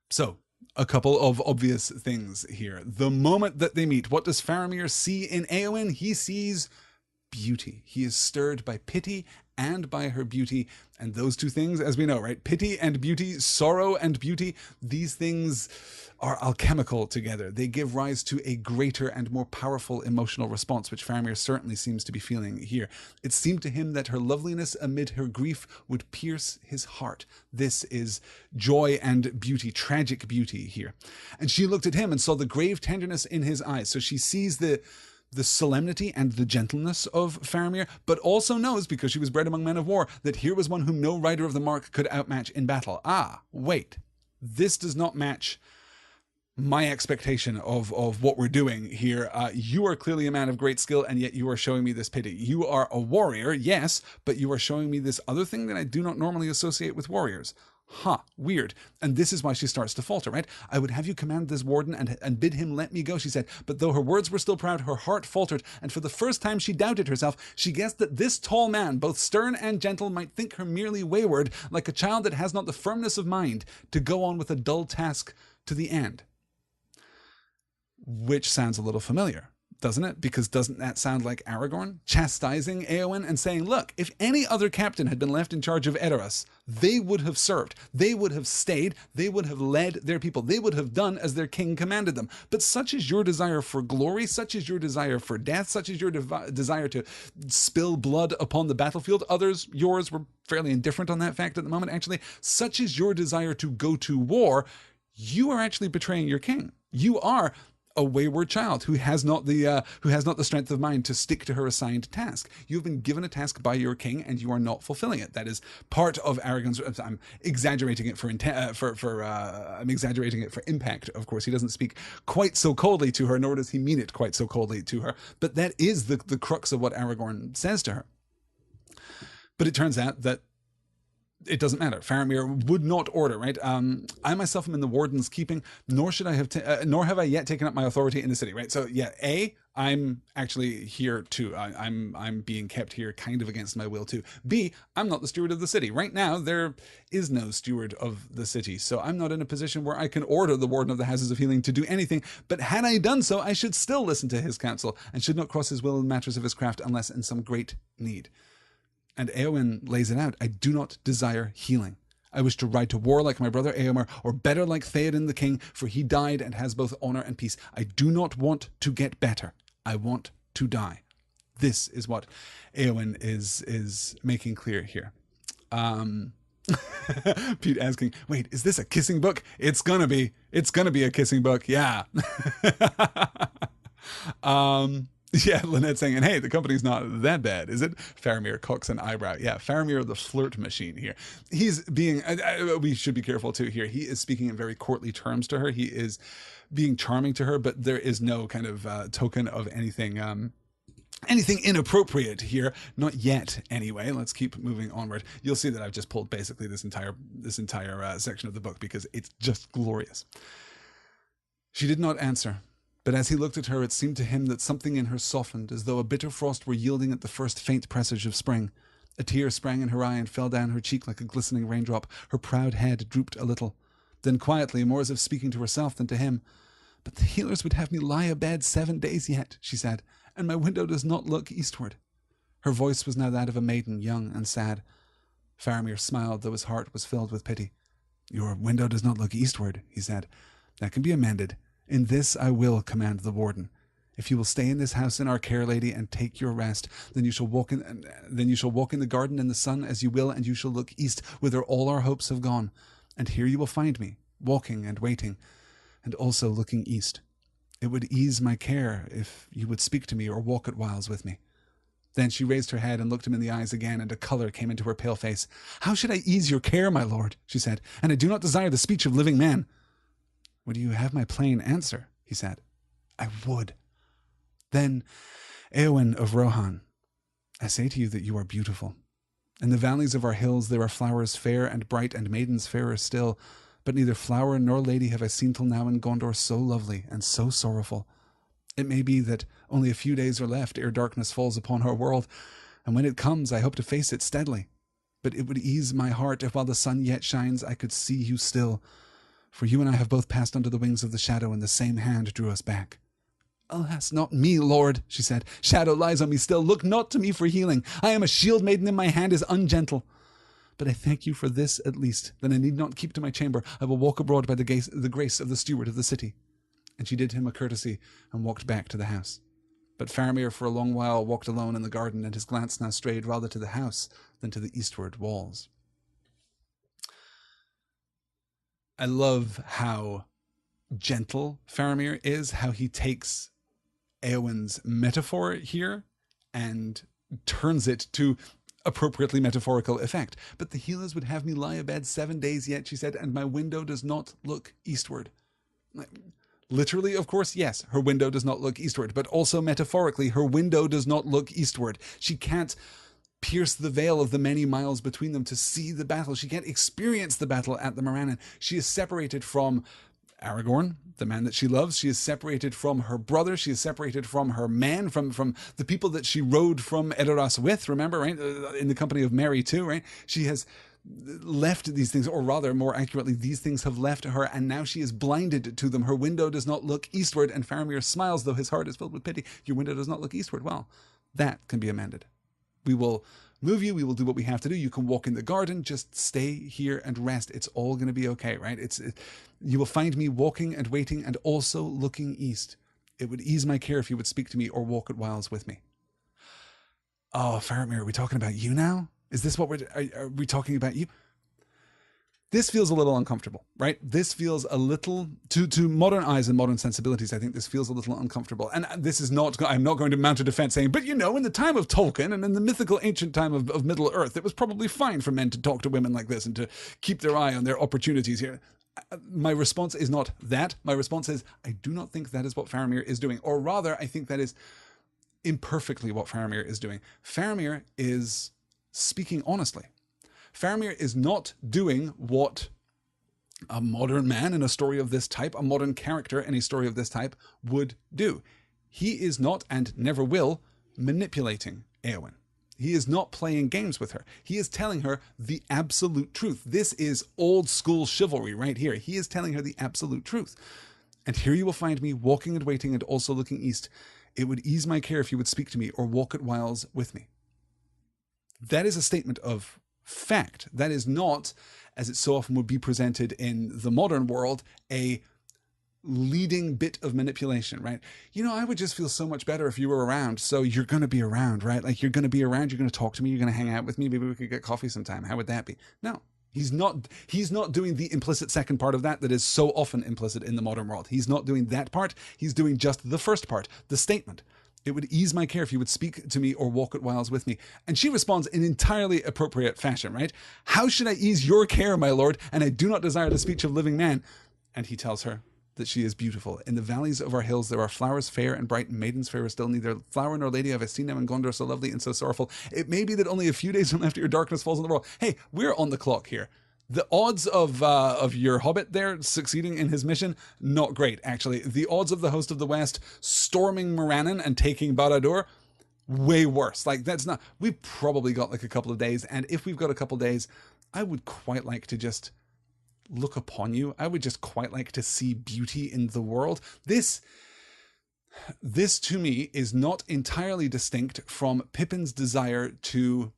So, a couple of obvious things here. The moment that they meet, what does Faramir see in Éowyn? He sees beauty. He is stirred by pity and by her beauty. And those two things, as we know, right? Pity and beauty, sorrow and beauty, these things are alchemical together. They give rise to a greater and more powerful emotional response, which Faramir certainly seems to be feeling here. It seemed to him that her loveliness amid her grief would pierce his heart. This is joy and beauty, tragic beauty here. And she looked at him and saw the grave tenderness in his eyes. So she sees the solemnity and the gentleness of Faramir, but also knows, because she was bred among men of war, that here was one whom no rider of the mark could outmatch in battle. Ah, wait, this does not match my expectation of what we're doing here. You are clearly a man of great skill, and yet you are showing me this pity. You are a warrior, yes, but you are showing me this other thing that I do not normally associate with warriors. Weird. And this is why she starts to falter, right? I would have you command this warden and bid him let me go, she said. But though her words were still proud, her heart faltered, and for the first time she doubted herself. She guessed that this tall man, both stern and gentle, might think her merely wayward, like a child that has not the firmness of mind to go on with a dull task to the end. Which sounds a little familiar, doesn't it? Because doesn't that sound like Aragorn chastising Éowyn and saying, look, if any other captain had been left in charge of Edoras, they would have served, they would have stayed, they would have led their people, they would have done as their king commanded them. But such is your desire for glory, such is your desire for death, such is your desire to spill blood upon the battlefield. Others, yours, were fairly indifferent on that fact at the moment, actually. Such is your desire to go to war. You are actually betraying your king. You are a wayward child who has not the strength of mind to stick to her assigned task. You've been given a task by your king, and you are not fulfilling it. That is part of Aragorn's. I'm exaggerating it I'm exaggerating it for impact. Of course, he doesn't speak quite so coldly to her, nor does he mean it quite so coldly to her. But that is the crux of what Aragorn says to her. But it turns out that it doesn't matter. Faramir would not order, right? I myself am in the warden's keeping, nor have I yet taken up my authority in the city, right? So yeah, I'm actually here too. I'm being kept here kind of against my will too. B, I'm not the steward of the city. Right now, there is no steward of the city, so I'm not in a position where I can order the warden of the Houses of Healing to do anything. But had I done so, I should still listen to his counsel and should not cross his will in matters of his craft unless in some great need. And Éowyn lays it out. I do not desire healing. I wish to ride to war like my brother Éomer, or better like Theoden the king, for he died and has both honor and peace. I do not want to get better. I want to die. This is what Éowyn is making clear here. Pete asking, wait, is this a kissing book? It's gonna be a kissing book. Yeah. Yeah, Lynette saying, and hey, the company's not that bad, is it? Faramir cocks an eyebrow. Yeah, Faramir, the flirt machine here. He's being, we should be careful too here. He is speaking in very courtly terms to her. He is being charming to her, but there is no kind of token of anything inappropriate here. Not yet, anyway. Let's keep moving onward. You'll see that I've just pulled basically this entire section of the book because it's just glorious. She did not answer. But as he looked at her, it seemed to him that something in her softened, as though a bitter frost were yielding at the first faint presage of spring. A tear sprang in her eye and fell down her cheek like a glistening raindrop. Her proud head drooped a little. Then quietly, more as if speaking to herself than to him, "But the healers would have me lie abed 7 days yet," she said, "and my window does not look eastward." Her voice was now that of a maiden, young and sad. Faramir smiled, though his heart was filled with pity. "Your window does not look eastward," he said. "That can be amended. In this I will command the warden. If you will stay in this house in our care, lady, and take your rest, then you shall walk in the garden in the sun as you will, and you shall look east, whither all our hopes have gone. And here you will find me, walking and waiting, and also looking east. It would ease my care if you would speak to me or walk at whiles with me." Then she raised her head and looked him in the eyes again, and a colour came into her pale face. "How should I ease your care, my lord?" she said, "and I do not desire the speech of living men." "Would you have my plain answer?" he said. "I would." Then, Éowyn of Rohan, I say to you that you are beautiful. In the valleys of our hills there are flowers fair and bright, and maidens fairer still, but neither flower nor lady have I seen till now in Gondor so lovely and so sorrowful. It may be that only a few days are left ere darkness falls upon our world, and when it comes I hope to face it steadily. But it would ease my heart if while the sun yet shines I could see you still, for you and I have both passed under the wings of the shadow, and the same hand drew us back. Alas, not me, Lord, she said. Shadow lies on me still. Look not to me for healing. I am a shield maiden, and my hand is ungentle. But I thank you for this at least. Then I need not keep to my chamber. I will walk abroad by the grace of the steward of the city. And she did him a courtesy and walked back to the house. But Faramir for a long while walked alone in the garden, and his glance now strayed rather to the house than to the eastward walls. I love how gentle Faramir is, how he takes Éowyn's metaphor here and turns it to appropriately metaphorical effect. But the healers would have me lie abed 7 days yet, she said, and my window does not look eastward. Literally, of course, yes, her window does not look eastward, but also metaphorically, her window does not look eastward. She can't pierce the veil of the many miles between them to see the battle. She can't experience the battle at the Morannon. She is separated from Aragorn, the man that she loves. She is separated from her brother. She is separated from her men, from the people that she rode from Edoras with, remember, right? In the company of Merry too, right? She has left these things, or rather, more accurately, these things have left her, and now she is blinded to them. Her window does not look eastward, and Faramir smiles, though his heart is filled with pity. Your window does not look eastward. Well, that can be amended. We will move you. We will do what we have to do. You can walk in the garden. Just stay here and rest. It's all going to be okay, right? You will find me walking and waiting and also looking east. It would ease my care if you would speak to me or walk at whiles with me. Oh, Faramir, are we talking about you now? Is this what are we talking about you? This feels a little uncomfortable, right? This feels a little, to modern eyes and modern sensibilities, I think this feels a little uncomfortable. And this is not, I'm not going to mount a defense saying, but you know, in the time of Tolkien and in the mythical ancient time of Middle Earth, it was probably fine for men to talk to women like this and to keep their eye on their opportunities here. My response is not that. My response is, I do not think that is what Faramir is doing. Or rather, I think that is imperfectly what Faramir is doing. Faramir is speaking honestly. Faramir is not doing what a modern man in a story of this type, a modern character in a story of this type would do. He is not, and never will, manipulating Éowyn. He is not playing games with her. He is telling her the absolute truth. This is old school chivalry right here. He is telling her the absolute truth. And here you will find me walking and waiting and also looking east. It would ease my care if you would speak to me or walk at whiles with me. That is a statement of fact. That is not, as it so often would be presented in the modern world, a leading bit of manipulation, right? You know, I would just feel so much better if you were around. So you're going to be around, right? Like, you're going to be around. You're going to talk to me. You're going to hang out with me. Maybe we could get coffee sometime. How would that be? No, he's not doing the implicit second part of that is so often implicit in the modern world. He's not doing that part. He's doing just the first part, the statement. It would ease my care if you would speak to me or walk at whiles with me. And she responds in entirely appropriate fashion, right? How should I ease your care, my lord? And I do not desire the speech of living man. And he tells her that she is beautiful. In the valleys of our hills there are flowers fair and bright, and maidens fairer still. Neither flower nor lady have I seen them in Gondor so lovely and so sorrowful. It may be that only a few days from after your darkness falls on the world. Hey, we're on the clock here. The odds of your hobbit there succeeding in his mission, not great, actually. The odds of the host of the West storming Morannon and taking Barad-dûr, way worse. Like, that's not... We've probably got like a couple of days, and if we've got a couple of days, I would quite like to just look upon you. I would just quite like to see beauty in the world. This to me is not entirely distinct from Pippin's desire to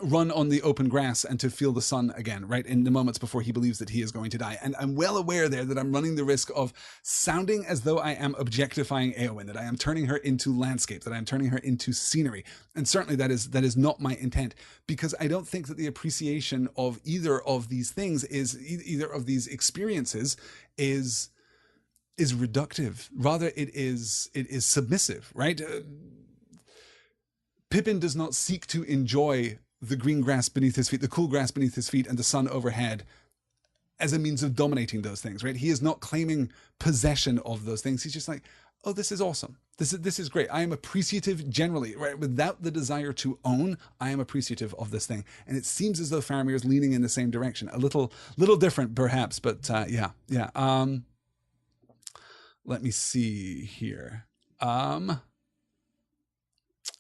run on the open grass and to feel the sun again, right, in the moments before he believes that he is going to die. And I'm well aware there that I'm running the risk of sounding as though I am objectifying Éowyn, that I am turning her into landscape, that I am turning her into scenery. And certainly that is not my intent, because I don't think that the appreciation of either of these things either of these experiences is reductive. Rather, it is submissive, right? Pippin does not seek to enjoy the green grass beneath his feet, the cool grass beneath his feet, and the sun overhead as a means of dominating those things, right? He is not claiming possession of those things. He's just like, oh, this is awesome. This is great. I am appreciative generally, right? Without the desire to own, I am appreciative of this thing. And it seems as though Faramir is leaning in the same direction. A little different, perhaps, but yeah. Let me see here.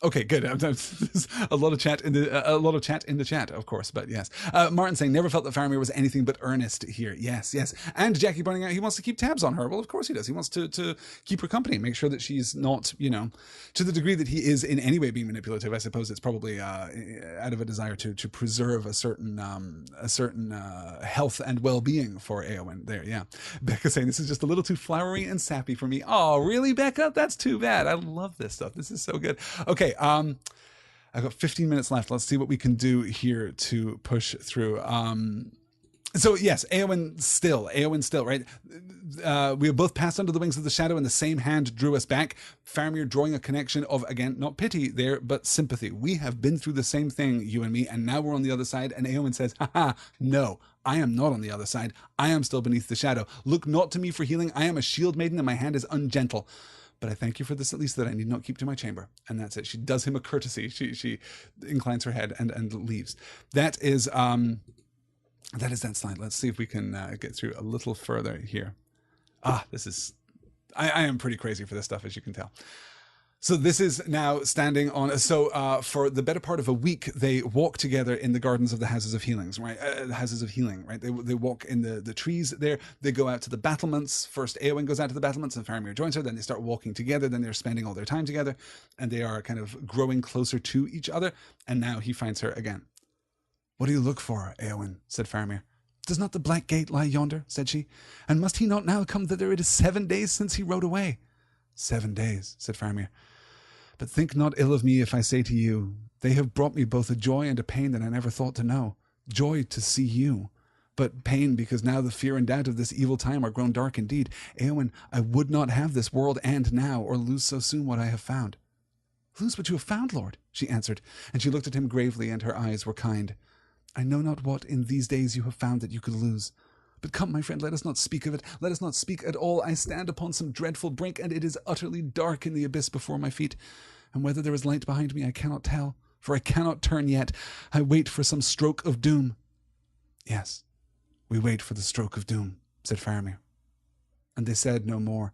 Okay, good. There's a lot of chat in the chat, of course. But yes, Martin saying never felt that Faramir was anything but earnest here. Yes, yes. And Jackie pointing out he wants to keep tabs on her. Well, of course he does. He wants to keep her company, make sure that she's not, to the degree that he is in any way being manipulative. I suppose it's probably out of a desire to preserve a certain health and well-being for Éowyn. There, yeah. Becca saying this is just a little too flowery and sappy for me. Oh, really, Becca? That's too bad. I love this stuff. This is so good. Okay. I've got 15 minutes left. Let's see what we can do here to push through. So yes, Éowyn still, right? We have both passed under the wings of the shadow and the same hand drew us back. Faramir drawing a connection of, again, not pity there, but sympathy. We have been through the same thing, you and me, and now we're on the other side. And Éowyn says, haha, no, I am not on the other side. I am still beneath the shadow. Look not to me for healing. I am a shield maiden and my hand is ungentle. But I thank you for this at least, that I need not keep to my chamber. And that's it. She does him a courtesy. She inclines her head and leaves. That is that slide. Let's see if we can get through a little further here. This is... I am pretty crazy for this stuff, as you can tell. So this is now standing on... So for the better part of a week, they walk together in the gardens of the Houses of Healings, right? The Houses of Healing, right? They walk in the trees there. They go out to the battlements. First, Éowyn goes out to the battlements and Faramir joins her. Then they start walking together. Then they're spending all their time together. And they are kind of growing closer to each other. And now he finds her again. What do you look for, Éowyn? Said Faramir. Does not the black gate lie yonder? Said she. And must he not now come thither? It is 7 days since he rode away. 7 days, said Faramir. But think not ill of me if I say to you, they have brought me both a joy and a pain that I never thought to know. Joy to see you, but pain because now the fear and doubt of this evil time are grown dark indeed. Éowyn, I would not have this world end now, or lose so soon what I have found. Lose what you have found, Lord, she answered, and she looked at him gravely, and her eyes were kind. I know not what in these days you have found that you could lose. But come, my friend, let us not speak of it. Let us not speak at all. I stand upon some dreadful brink, and it is utterly dark in the abyss before my feet. And whether there is light behind me, I cannot tell, for I cannot turn yet. I wait for some stroke of doom. Yes, we wait for the stroke of doom, said Faramir. And they said no more.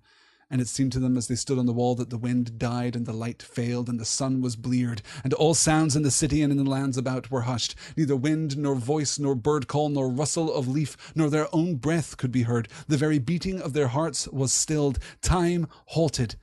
And it seemed to them as they stood on the wall that the wind died and the light failed and the sun was bleared, and all sounds in the city and in the lands about were hushed. Neither wind nor voice nor bird call nor rustle of leaf nor their own breath could be heard. The very beating of their hearts was stilled. Time halted.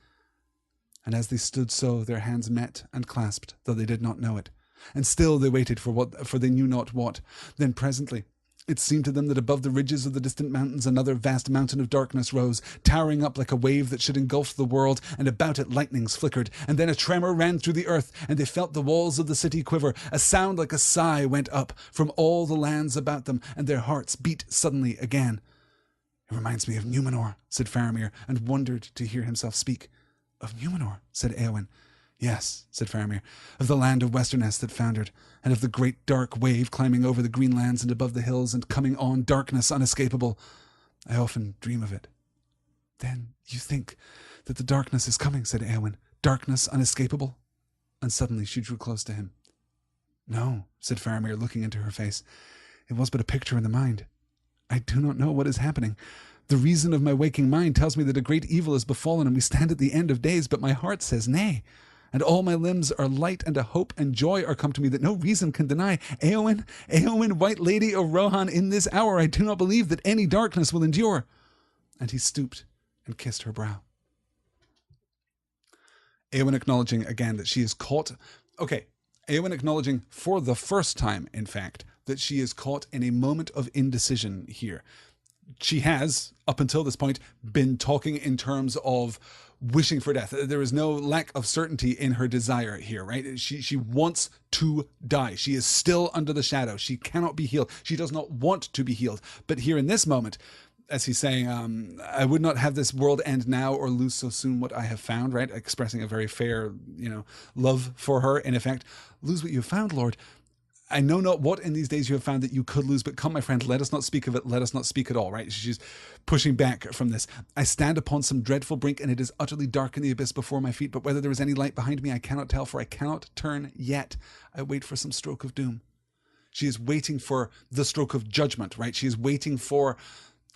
And as they stood so, their hands met and clasped, though they did not know it. And still they waited for they knew not what. Then presently it seemed to them that above the ridges of the distant mountains another vast mountain of darkness rose, towering up like a wave that should engulf the world, and about it lightnings flickered. And then a tremor ran through the earth, and they felt the walls of the city quiver. A sound like a sigh went up from all the lands about them, and their hearts beat suddenly again. It reminds me of Numenor, said Faramir, and wondered to hear himself speak. Of Numenor, said Éowyn. Yes, said Faramir, of the land of Westernesse that foundered, and of the great dark wave climbing over the green lands and above the hills and coming on darkness unescapable. I often dream of it. Then you think that the darkness is coming, said Éowyn. Darkness unescapable? And suddenly she drew close to him. No, said Faramir, looking into her face. It was but a picture in the mind. I do not know what is happening. The reason of my waking mind tells me that a great evil has befallen and we stand at the end of days, but my heart says nay. And all my limbs are light, and a hope and joy are come to me that no reason can deny. Éowyn, white lady of Rohan, in this hour I do not believe that any darkness will endure. And he stooped and kissed her brow. Éowyn acknowledging again that she is caught. Okay, Éowyn acknowledging for the first time, in fact, that she is caught in a moment of indecision here. She has, up until this point, been talking in terms of wishing for death. There is no lack of certainty in her desire here, right? She wants to die. She is still under the shadow. She cannot be healed. She does not want to be healed. But here in this moment, as he's saying, I would not have this world end now or lose so soon what I have found, right? Expressing a very fair, love for her, in effect. Lose what you have found, Lord. I know not what in these days you have found that you could lose, but come, my friend, let us not speak of it. Let us not speak at all, right? She's pushing back from this. I stand upon some dreadful brink, and it is utterly dark in the abyss before my feet, but whether there is any light behind me, I cannot tell, for I cannot turn yet. I wait for some stroke of doom. She is waiting for the stroke of judgment, right? She is waiting for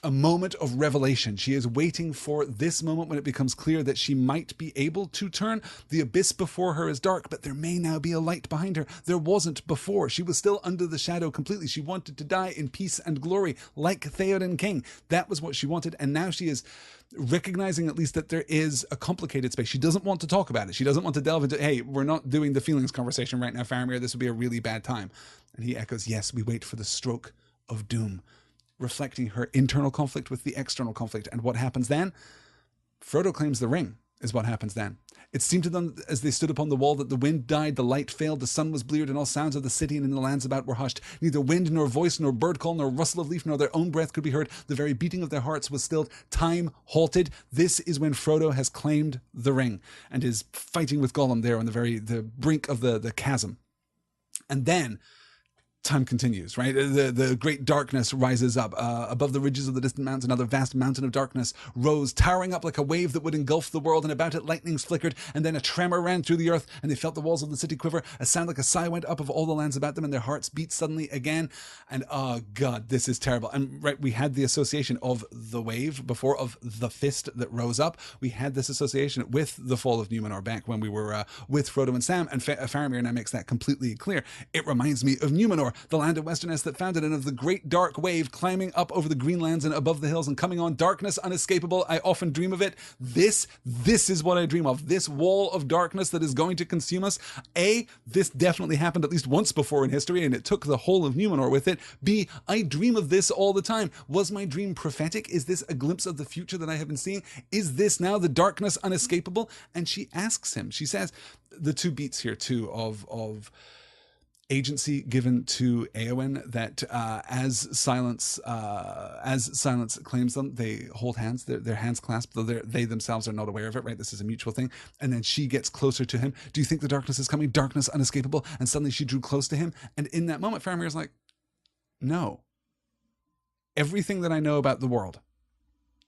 a moment of revelation. She is waiting for this moment when it becomes clear that she might be able to turn. The abyss before her is dark, but there may now be a light behind her. There wasn't before. She was still under the shadow completely. She wanted to die in peace and glory, like Theoden King. That was what she wanted, and now she is recognizing at least that there is a complicated space. She doesn't want to talk about it. She doesn't want to delve into, hey, we're not doing the feelings conversation right now, Faramir. This would be a really bad time. And he echoes, yes, we wait for the stroke of doom, reflecting her internal conflict with the external conflict. And what happens then? Frodo claims the ring is what happens then. It seemed to them as they stood upon the wall that the wind died, the light failed, the sun was bleared, and all sounds of the city and in the lands about were hushed. Neither wind nor voice nor bird call nor rustle of leaf nor their own breath could be heard. The very beating of their hearts was stilled. Time halted. This is when Frodo has claimed the ring and is fighting with Gollum there on the brink of the chasm. And then time continues, right? The great darkness rises up. Above the ridges of the distant mountains, another vast mountain of darkness rose, towering up like a wave that would engulf the world, and about it lightnings flickered, and then a tremor ran through the earth, and they felt the walls of the city quiver. A sound like a sigh went up of all the lands about them, and their hearts beat suddenly again. And oh God, this is terrible. And right, we had the association of the wave before, of the fist that rose up. We had this association with the fall of Numenor back when we were with Frodo and Sam, and Faramir now makes that completely clear. It reminds me of Numenor, the land of Westerness that founded, and of the great dark wave climbing up over the green lands and above the hills and coming on, darkness unescapable. I often dream of it. This is what I dream of. This wall of darkness that is going to consume us. A, this definitely happened at least once before in history, and it took the whole of Numenor with it. B, I dream of this all the time. Was my dream prophetic? Is this a glimpse of the future that I have been seeing? Is this now the darkness unescapable? And she asks him, she says, the two beats here too of agency given to Éowyn, that as silence claims them, they hold hands, their hands clasped, though they themselves are not aware of it, right? This is a mutual thing. And then she gets closer to him. Do you think the darkness is coming? Darkness unescapable? And suddenly she drew close to him. And in that moment, Faramir is like, no. Everything that I know about the world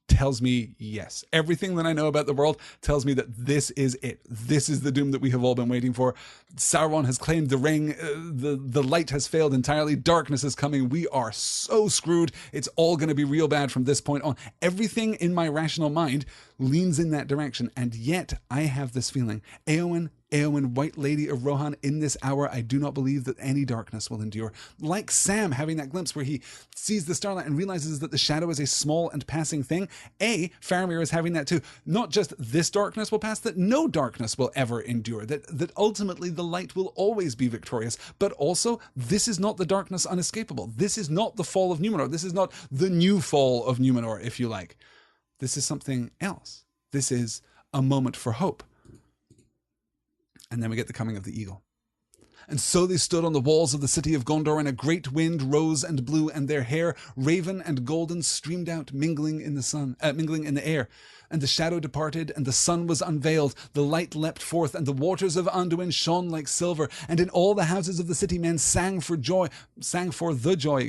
tells me yes. Everything that I know about the world tells me that this is it. This is the doom that we have all been waiting for. Sauron has claimed the ring. The light has failed entirely. Darkness is coming. We are so screwed. It's all going to be real bad from this point on. Everything in my rational mind leans in that direction. And yet I have this feeling. Éowyn, White Lady of Rohan, in this hour, I do not believe that any darkness will endure. Like Sam having that glimpse where he sees the starlight and realizes that the shadow is a small and passing thing. Faramir is having that too. Not just this darkness will pass, that no darkness will ever endure, that ultimately the light will always be victorious, but also this is not the darkness unescapable. This is not the fall of Numenor. This is not the new fall of Numenor, if you like. This is something else. This is a moment for hope. And then we get the coming of the eagle. And so they stood on the walls of the city of Gondor, and a great wind rose and blew, and their hair, raven and golden, streamed out, mingling in the air. And the shadow departed, and the sun was unveiled. The light leapt forth, and the waters of Anduin shone like silver. And in all the houses of the city, men sang for the joy,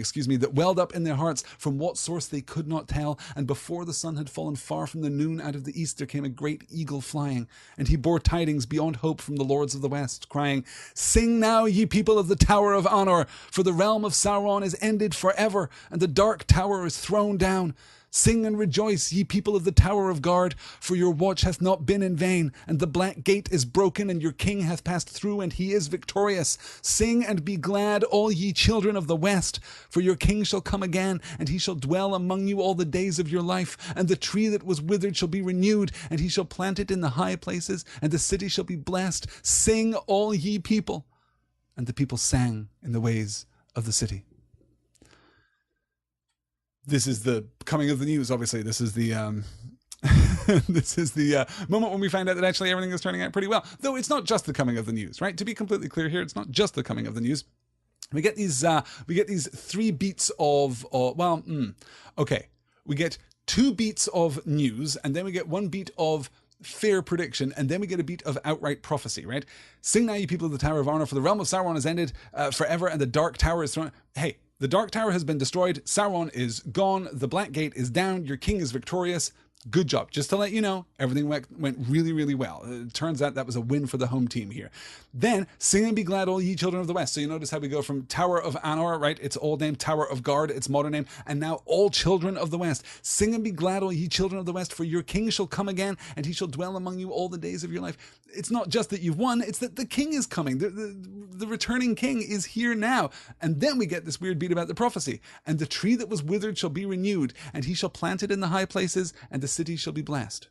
that welled up in their hearts, from what source they could not tell. And before the sun had fallen far from the noon out of the east, there came a great eagle flying. And he bore tidings beyond hope from the lords of the west, crying, "Sing now, ye people of the Tower of Honor, for the realm of Sauron is ended forever, and the dark tower is thrown down. Sing and rejoice, ye people of the Tower of Guard, for your watch hath not been in vain, and the black gate is broken, and your king hath passed through, and he is victorious. Sing and be glad, all ye children of the west, for your king shall come again, and he shall dwell among you all the days of your life, and the tree that was withered shall be renewed, and he shall plant it in the high places, and the city shall be blessed. Sing, all ye people." And the people sang in the ways of the city. This is the coming of the news, obviously. This is the moment when we find out that actually everything is turning out pretty well. Though it's not just the coming of the news, right? To be completely clear here, it's not just the coming of the news. We get these three beats of okay. We get two beats of news, and then we get one beat of fair prediction, and then we get a beat of outright prophecy, right? Sing now, ye people of the Tower of Honor, for the realm of Sauron is ended forever, and the dark tower is thrown. Hey, the dark tower has been destroyed. Sauron is gone. The black gate is down. Your king is victorious. Good job. Just to let you know, everything went really, really well. It turns out that was a win for the home team here. Then, sing and be glad, all ye children of the West. So you notice how we go from Tower of Anor, right? Its old name, Tower of Guard, its modern name, and now all children of the West. Sing and be glad, all ye children of the West, for your king shall come again, and he shall dwell among you all the days of your life. It's not just that you've won, it's that the king is coming. The returning king is here now. And then we get this weird beat about the prophecy. And the tree that was withered shall be renewed, and he shall plant it in the high places, and the city shall be blessed.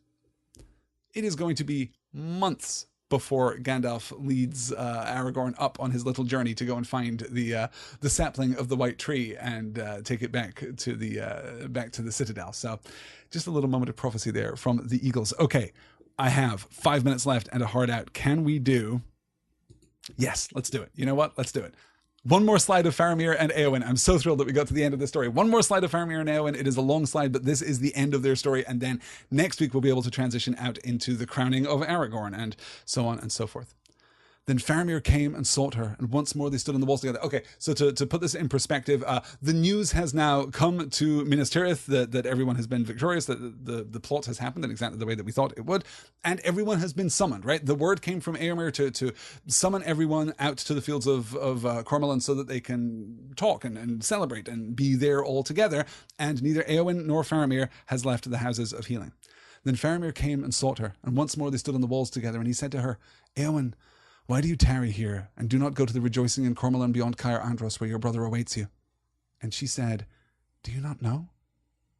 It is going to be months before Gandalf leads Aragorn up on his little journey to go and find the sapling of the white tree and take it back to the citadel. So just a little moment of prophecy there from the Eagles. Okay, I have 5 minutes left and a hard out. Can we do... Yes, let's do it. You know what? Let's do it. One more slide of Faramir and Éowyn. I'm so thrilled that we got to the end of this story. One more slide of Faramir and Éowyn. It is a long slide, but this is the end of their story. And then next week, we'll be able to transition out into the crowning of Aragorn and so on and so forth. Then Faramir came and sought her, and once more they stood on the walls together. Okay, so to put this in perspective, the news has now come to Minas Tirith that everyone has been victorious, that the plot has happened in exactly the way that we thought it would, and everyone has been summoned, right? The word came from Éomer to summon everyone out to the fields of Cormoran so that they can talk and celebrate and be there all together, and neither Éowyn nor Faramir has left the houses of healing. Then Faramir came and sought her, and once more they stood on the walls together, and he said to her, Éowyn, why do you tarry here, and do not go to the rejoicing in Cormoran beyond Caer Andros, where your brother awaits you? And she said, Do you not know?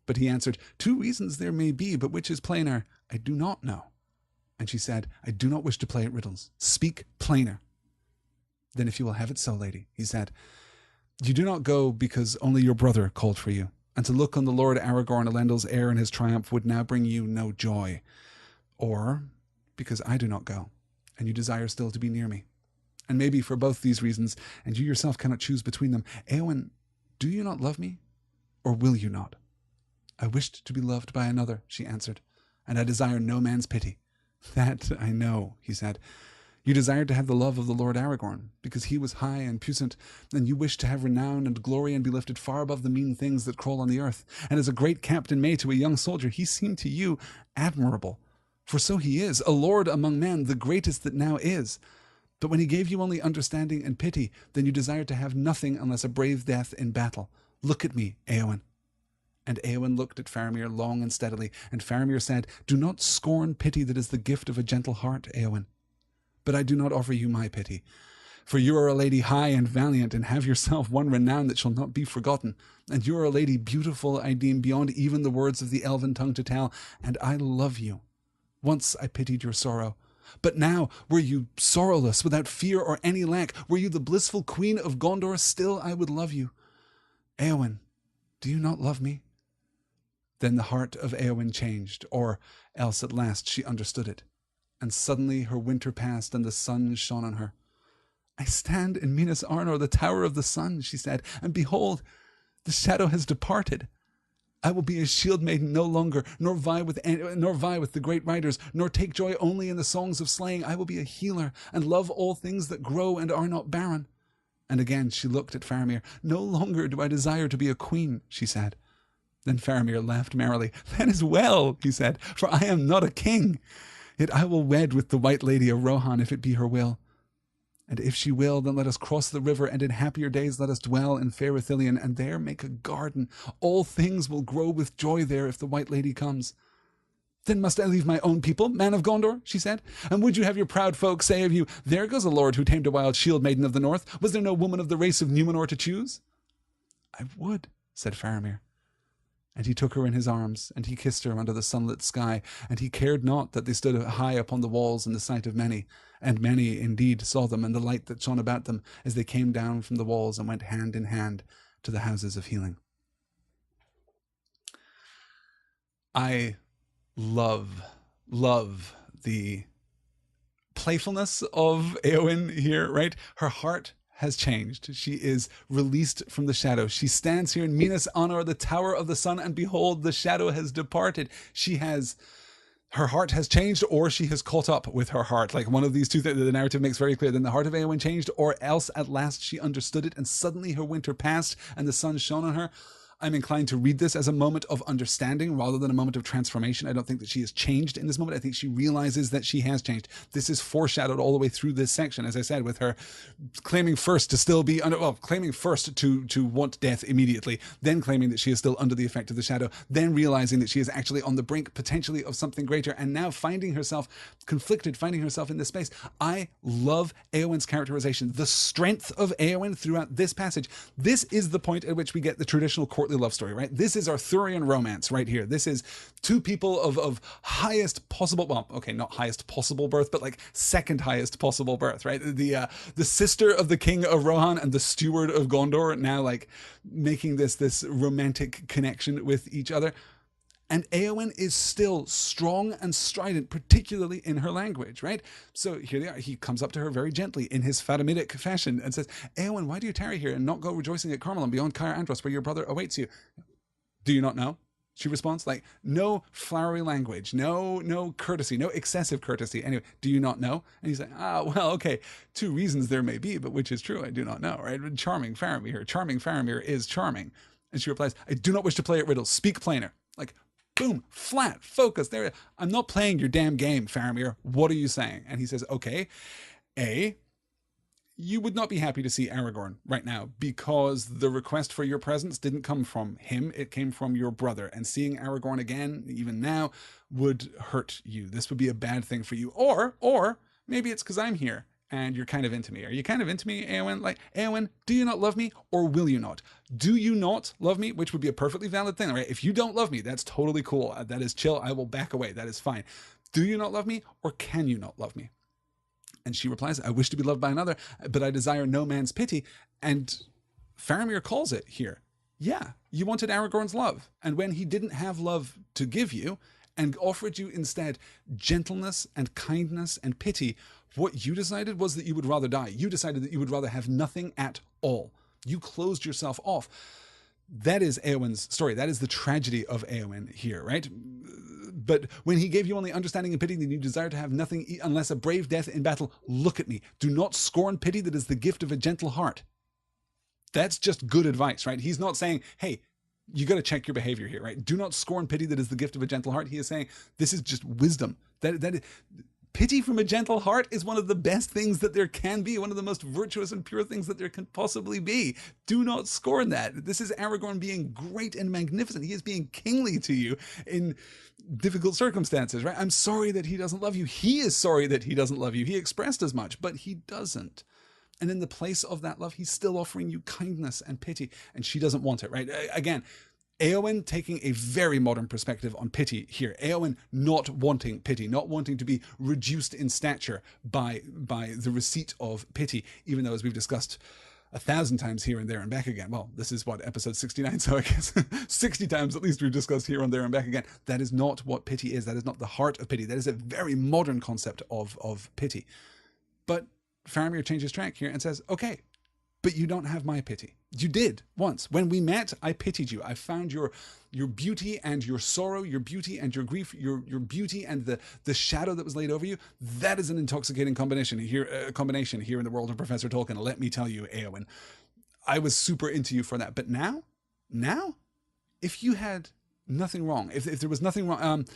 But he answered, 2 reasons there may be, but which is plainer? I do not know. And she said, I do not wish to play at riddles. Speak plainer. Then if you will have it so, lady, he said, you do not go because only your brother called for you, and to look on the Lord Aragorn, Elendil's heir, in his triumph would now bring you no joy. Or because I do not go, and you desire still to be near me. And maybe for both these reasons, and you yourself cannot choose between them, Éowyn, do you not love me, or will you not? I wished to be loved by another, she answered, and I desire no man's pity. That I know, he said. You desired to have the love of the Lord Aragorn, because he was high and puissant, and you wished to have renown and glory and be lifted far above the mean things that crawl on the earth. And as a great captain may to a young soldier, he seemed to you admirable. For so he is, a lord among men, the greatest that now is. But when he gave you only understanding and pity, then you desired to have nothing unless a brave death in battle. Look at me, Éowyn. And Éowyn looked at Faramir long and steadily, and Faramir said, Do not scorn pity that is the gift of a gentle heart, Éowyn. But I do not offer you my pity. For you are a lady high and valiant, and have yourself won renown that shall not be forgotten. And you are a lady beautiful, I deem, beyond even the words of the elven tongue to tell, and I love you. Once I pitied your sorrow. But now, were you sorrowless, without fear or any lack, were you the blissful queen of Gondor, still I would love you. Éowyn, do you not love me? Then the heart of Éowyn changed, or else at last she understood it. And suddenly her winter passed, and the sun shone on her. I stand in Minas Arnor, the tower of the sun, she said, and behold, the shadow has departed. I will be a shield maiden no longer, nor vie with the great riders, nor take joy only in the songs of slaying. I will be a healer, and love all things that grow and are not barren. And again she looked at Faramir. No longer do I desire to be a queen, she said. Then Faramir laughed merrily. That is well, he said, for I am not a king. Yet I will wed with the white lady of Rohan, if it be her will. And if she will, then let us cross the river, and in happier days let us dwell in fair Ithilien, and there make a garden. All things will grow with joy there if the white lady comes. Then must I leave my own people, man of Gondor, she said. And would you have your proud folk say of you, There goes a lord who tamed a wild shield maiden of the north. Was there no woman of the race of Numenor to choose? I would, said Faramir. And he took her in his arms, and he kissed her under the sunlit sky, and he cared not that they stood high upon the walls in the sight of many. And many indeed saw them, and the light that shone about them, as they came down from the walls and went hand in hand to the houses of healing. I love the playfulness of Éowyn here, right? Her heart has changed. She is released from the shadow. She stands here in Minas Anor, the tower of the sun, and behold, the shadow has departed. Her heart has changed, or she has caught up with her heart. Like one of these two things, the narrative makes very clear. Then the heart of Éowyn changed, or else at last she understood it, and suddenly her winter passed, and the sun shone on her. I'm inclined to read this as a moment of understanding rather than a moment of transformation. I don't think that she has changed in this moment. I think she realizes that she has changed. This is foreshadowed all the way through this section, as I said, with her claiming first to still be claiming first to want death immediately, then claiming that she is still under the effect of the shadow, then realizing that she is actually on the brink potentially of something greater, and now finding herself conflicted, finding herself in this space. I love Éowyn's characterization, the strength of Éowyn throughout this passage. This is the point at which we get the traditional courtly love story, right? This is Arthurian romance right here. This is two people of highest possible, well, okay, not highest possible birth, but like second highest possible birth, right? The sister of the king of Rohan and the steward of Gondor, now like making this romantic connection with each other. And Éowyn is still strong and strident, particularly in her language, right? So here they are. He comes up to her very gently in his Fatimidic fashion and says, Éowyn, why do you tarry here and not go rejoicing at Carmel and beyond Caer Andros where your brother awaits you? Do you not know? She responds, like, no flowery language, no courtesy, no excessive courtesy. Anyway, do you not know? And he's like, well, okay, 2 reasons there may be, but which is true, I do not know, right? Charming Faramir is charming. And she replies, I do not wish to play at riddles. Speak plainer. Like, boom, flat, focus. There, I'm not playing your damn game, Faramir. What are you saying? And he says, okay, A, you would not be happy to see Aragorn right now because the request for your presence didn't come from him. It came from your brother. And seeing Aragorn again, even now, would hurt you. This would be a bad thing for you. Or maybe it's because I'm here and you're kind of into me. Are you kind of into me, Éowyn? Like, Éowyn, do you not love me or will you not? Do you not love me? Which would be a perfectly valid thing, right? If you don't love me, that's totally cool. That is chill. I will back away. That is fine. Do you not love me or can you not love me? And she replies, I wish to be loved by another, but I desire no man's pity. And Faramir calls it here. Yeah, you wanted Aragorn's love. And when he didn't have love to give you and offered you instead gentleness and kindness and pity, what you decided was that you would rather die. You decided that you would rather have nothing at all. You closed yourself off. That is Éowyn's story. That is the tragedy of Éowyn here, right? But when he gave you only understanding and pity, then you desire to have nothing unless a brave death in battle. Look at me. Do not scorn pity that is the gift of a gentle heart. That's just good advice, right? He's not saying, hey, you got to check your behavior here, right? Do not scorn pity that is the gift of a gentle heart. He is saying this is just wisdom. Pity from a gentle heart is one of the best things that there can be, one of the most virtuous and pure things that there can possibly be. Do not scorn that. This is Aragorn being great and magnificent. He is being kingly to you in difficult circumstances, right? I'm sorry that he doesn't love you. He is sorry that he doesn't love you. He expressed as much, but he doesn't. And in the place of that love, he's still offering you kindness and pity, and she doesn't want it, right? Again, Éowyn taking a very modern perspective on pity here. Éowyn not wanting pity, not wanting to be reduced in stature by the receipt of pity, even though, as we've discussed 1,000 times here and there and back again. Well, this is what, episode 69, so I guess 60 times at least we've discussed here and there and back again. That is not what pity is. That is not the heart of pity. That is a very modern concept of pity. But Faramir changes track here and says, okay, but you don't have my pity. You did once. When we met, I pitied you. I found your beauty and your sorrow, your beauty and your grief, your beauty and the shadow that was laid over you. That is an intoxicating combination here in the world of Professor Tolkien. Let me tell you, Éowyn, I was super into you for that. But now, if you had nothing wrong, if there was nothing wrong,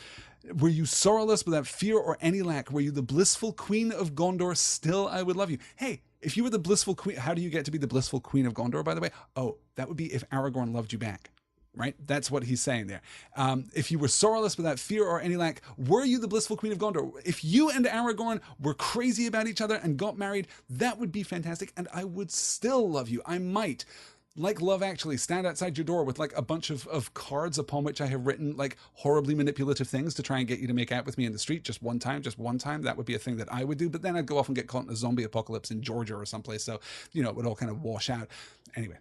were you sorrowless without fear or any lack? Were you the blissful queen of Gondor? Still, I would love you. Hey, if you were the blissful queen, how do you get to be the blissful queen of Gondor, by the way? Oh, that would be if Aragorn loved you back, right? That's what he's saying there. If you were sorrowless without fear or any lack, were you the blissful queen of Gondor? If you and Aragorn were crazy about each other and got married, that would be fantastic, and I would still love you. I might, like Love Actually, stand outside your door with like a bunch of cards upon which I have written like horribly manipulative things to try and get you to make out with me in the street just one time. That would be a thing that I would do. But then I'd go off and get caught in a zombie apocalypse in Georgia or someplace. So, it would all kind of wash out. Anyway,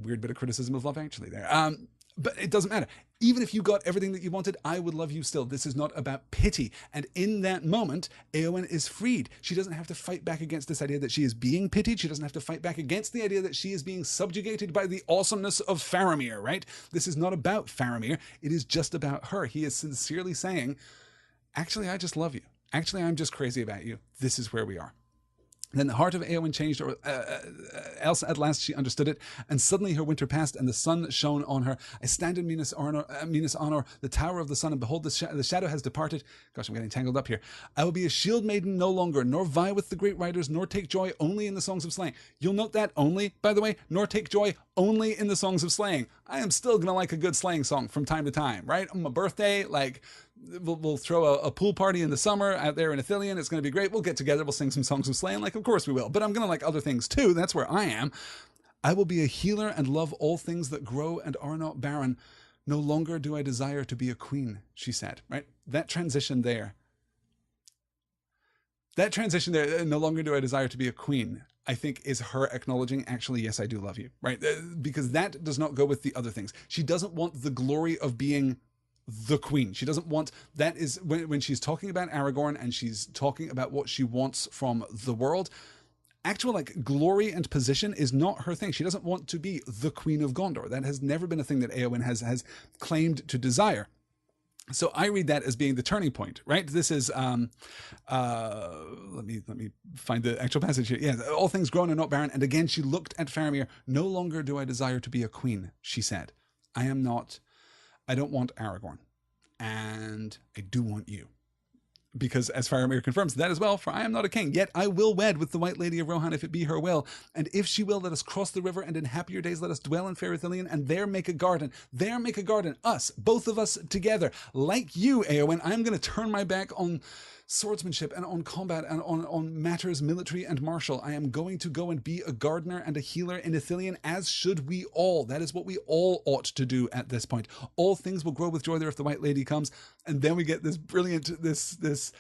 weird bit of criticism of Love Actually there. But it doesn't matter. Even if you got everything that you wanted, I would love you still. This is not about pity. And in that moment, Éowyn is freed. She doesn't have to fight back against this idea that she is being pitied. She doesn't have to fight back against the idea that she is being subjugated by the awesomeness of Faramir, right? This is not about Faramir. It is just about her. He is sincerely saying, actually, I just love you. Actually, I'm just crazy about you. This is where we are. Then the heart of Éowyn changed, or else at last she understood it, and suddenly her winter passed, and the sun shone on her. I stand in Minas Honor, the tower of the sun, and behold, the shadow has departed. Gosh, I'm getting tangled up here. I will be a shield maiden no longer, nor vie with the great riders, nor take joy only in the songs of slaying. You'll note that only, by the way, nor take joy only in the songs of slaying. I am still gonna like a good slaying song from time to time, right? On my birthday, like, we'll throw a pool party in the summer out there in Ithilien. It's going to be great. We'll get together. We'll sing some songs of slaying. Like, of course we will. But I'm going to like other things too. That's where I am. I will be a healer and love all things that grow and are not barren. No longer do I desire to be a queen, she said. Right? That transition there, no longer do I desire to be a queen, I think is her acknowledging, actually, yes, I do love you. Right? Because that does not go with the other things. She doesn't want the glory of being the queen. She doesn't want, that is when she's talking about Aragorn and she's talking about what she wants from the world, actual like glory and position is not her thing. She doesn't want to be the Queen of Gondor. That has never been a thing that Éowyn has claimed to desire. So I read that as being the turning point, right? This is, let me find the actual passage here. Yeah, all things grown and not barren. And again, she looked at Faramir. No longer do I desire to be a queen, she said. I don't want Aragorn, and I do want you. Because as Faramir confirms that as well, for I am not a king, yet I will wed with the White Lady of Rohan if it be her will. And if she will, let us cross the river, and in happier days let us dwell in fair Ithilien, and there make a garden. There make a garden, us, both of us together. Like you, Éowyn, I'm going to turn my back on swordsmanship and on combat and on matters military and martial. I am going to go and be a gardener and a healer in Ithilien, as should we all. That is what we all ought to do at this point. All things will grow with joy there if the White Lady comes. And then we get this brilliant, this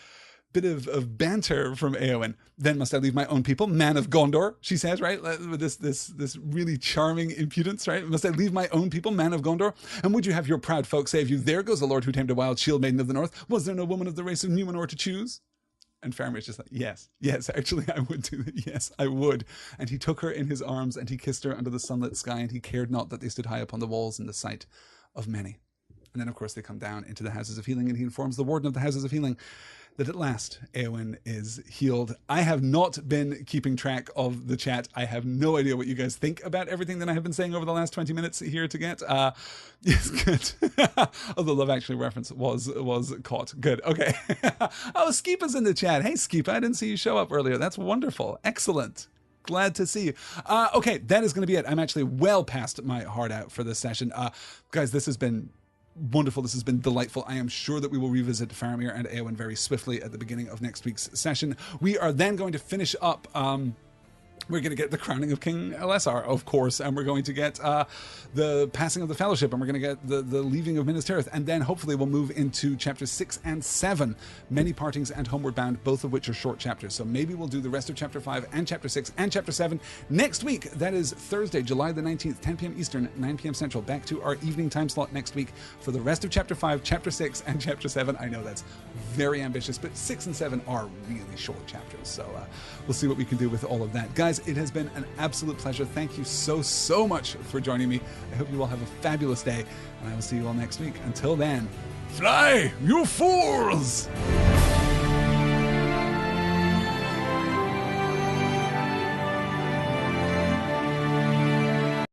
bit of banter from Éowyn. Then must I leave my own people, man of Gondor, she says, right? With this really charming impudence, right? Must I leave my own people, man of Gondor? And would you have your proud folk save you? There goes the Lord who tamed a wild shield maiden of the north. Was there no woman of the race of Numenor to choose? And Faramir's just like, yes, actually I would do that. Yes, I would. And he took her in his arms and he kissed her under the sunlit sky, and he cared not that they stood high upon the walls in the sight of many. And then, of course, they come down into the Houses of Healing, and he informs the Warden of the Houses of Healing that at last Éowyn is healed. I have not been keeping track of the chat. I have no idea what you guys think about everything that I have been saying over the last 20 minutes here to get. Yes, good. Oh, the Love Actually reference was caught. Good. Okay. Oh, Skipa's in the chat. Hey, Skipa, I didn't see you show up earlier. That's wonderful. Excellent. Glad to see you. Okay, that is going to be it. I'm actually well past my heart out for this session. Guys, this has been wonderful. This has been delightful. I am sure that we will revisit Faramir and Éowyn very swiftly at the beginning of next week's session. We are then going to finish up we're going to get the crowning of King Elessar, of course, and we're going to get the passing of the Fellowship, and we're going to get the leaving of Minas Tirith, and then hopefully we'll move into chapters 6 and 7, Many Partings and Homeward Bound, both of which are short chapters. So maybe we'll do the rest of chapter 5 and chapter 6 and chapter 7 next week. That is Thursday, July the 19th, 10 p.m. Eastern, 9 p.m. Central. Back to our evening time slot next week for the rest of chapter 5, chapter 6, and chapter 7. I know that's very ambitious, but 6 and 7 are really short chapters. So we'll see what we can do with all of that. Guys, it has been an absolute pleasure. Thank you so much for joining me. I hope you all have a fabulous day, and I will see you all next week. Until then, fly, you fools!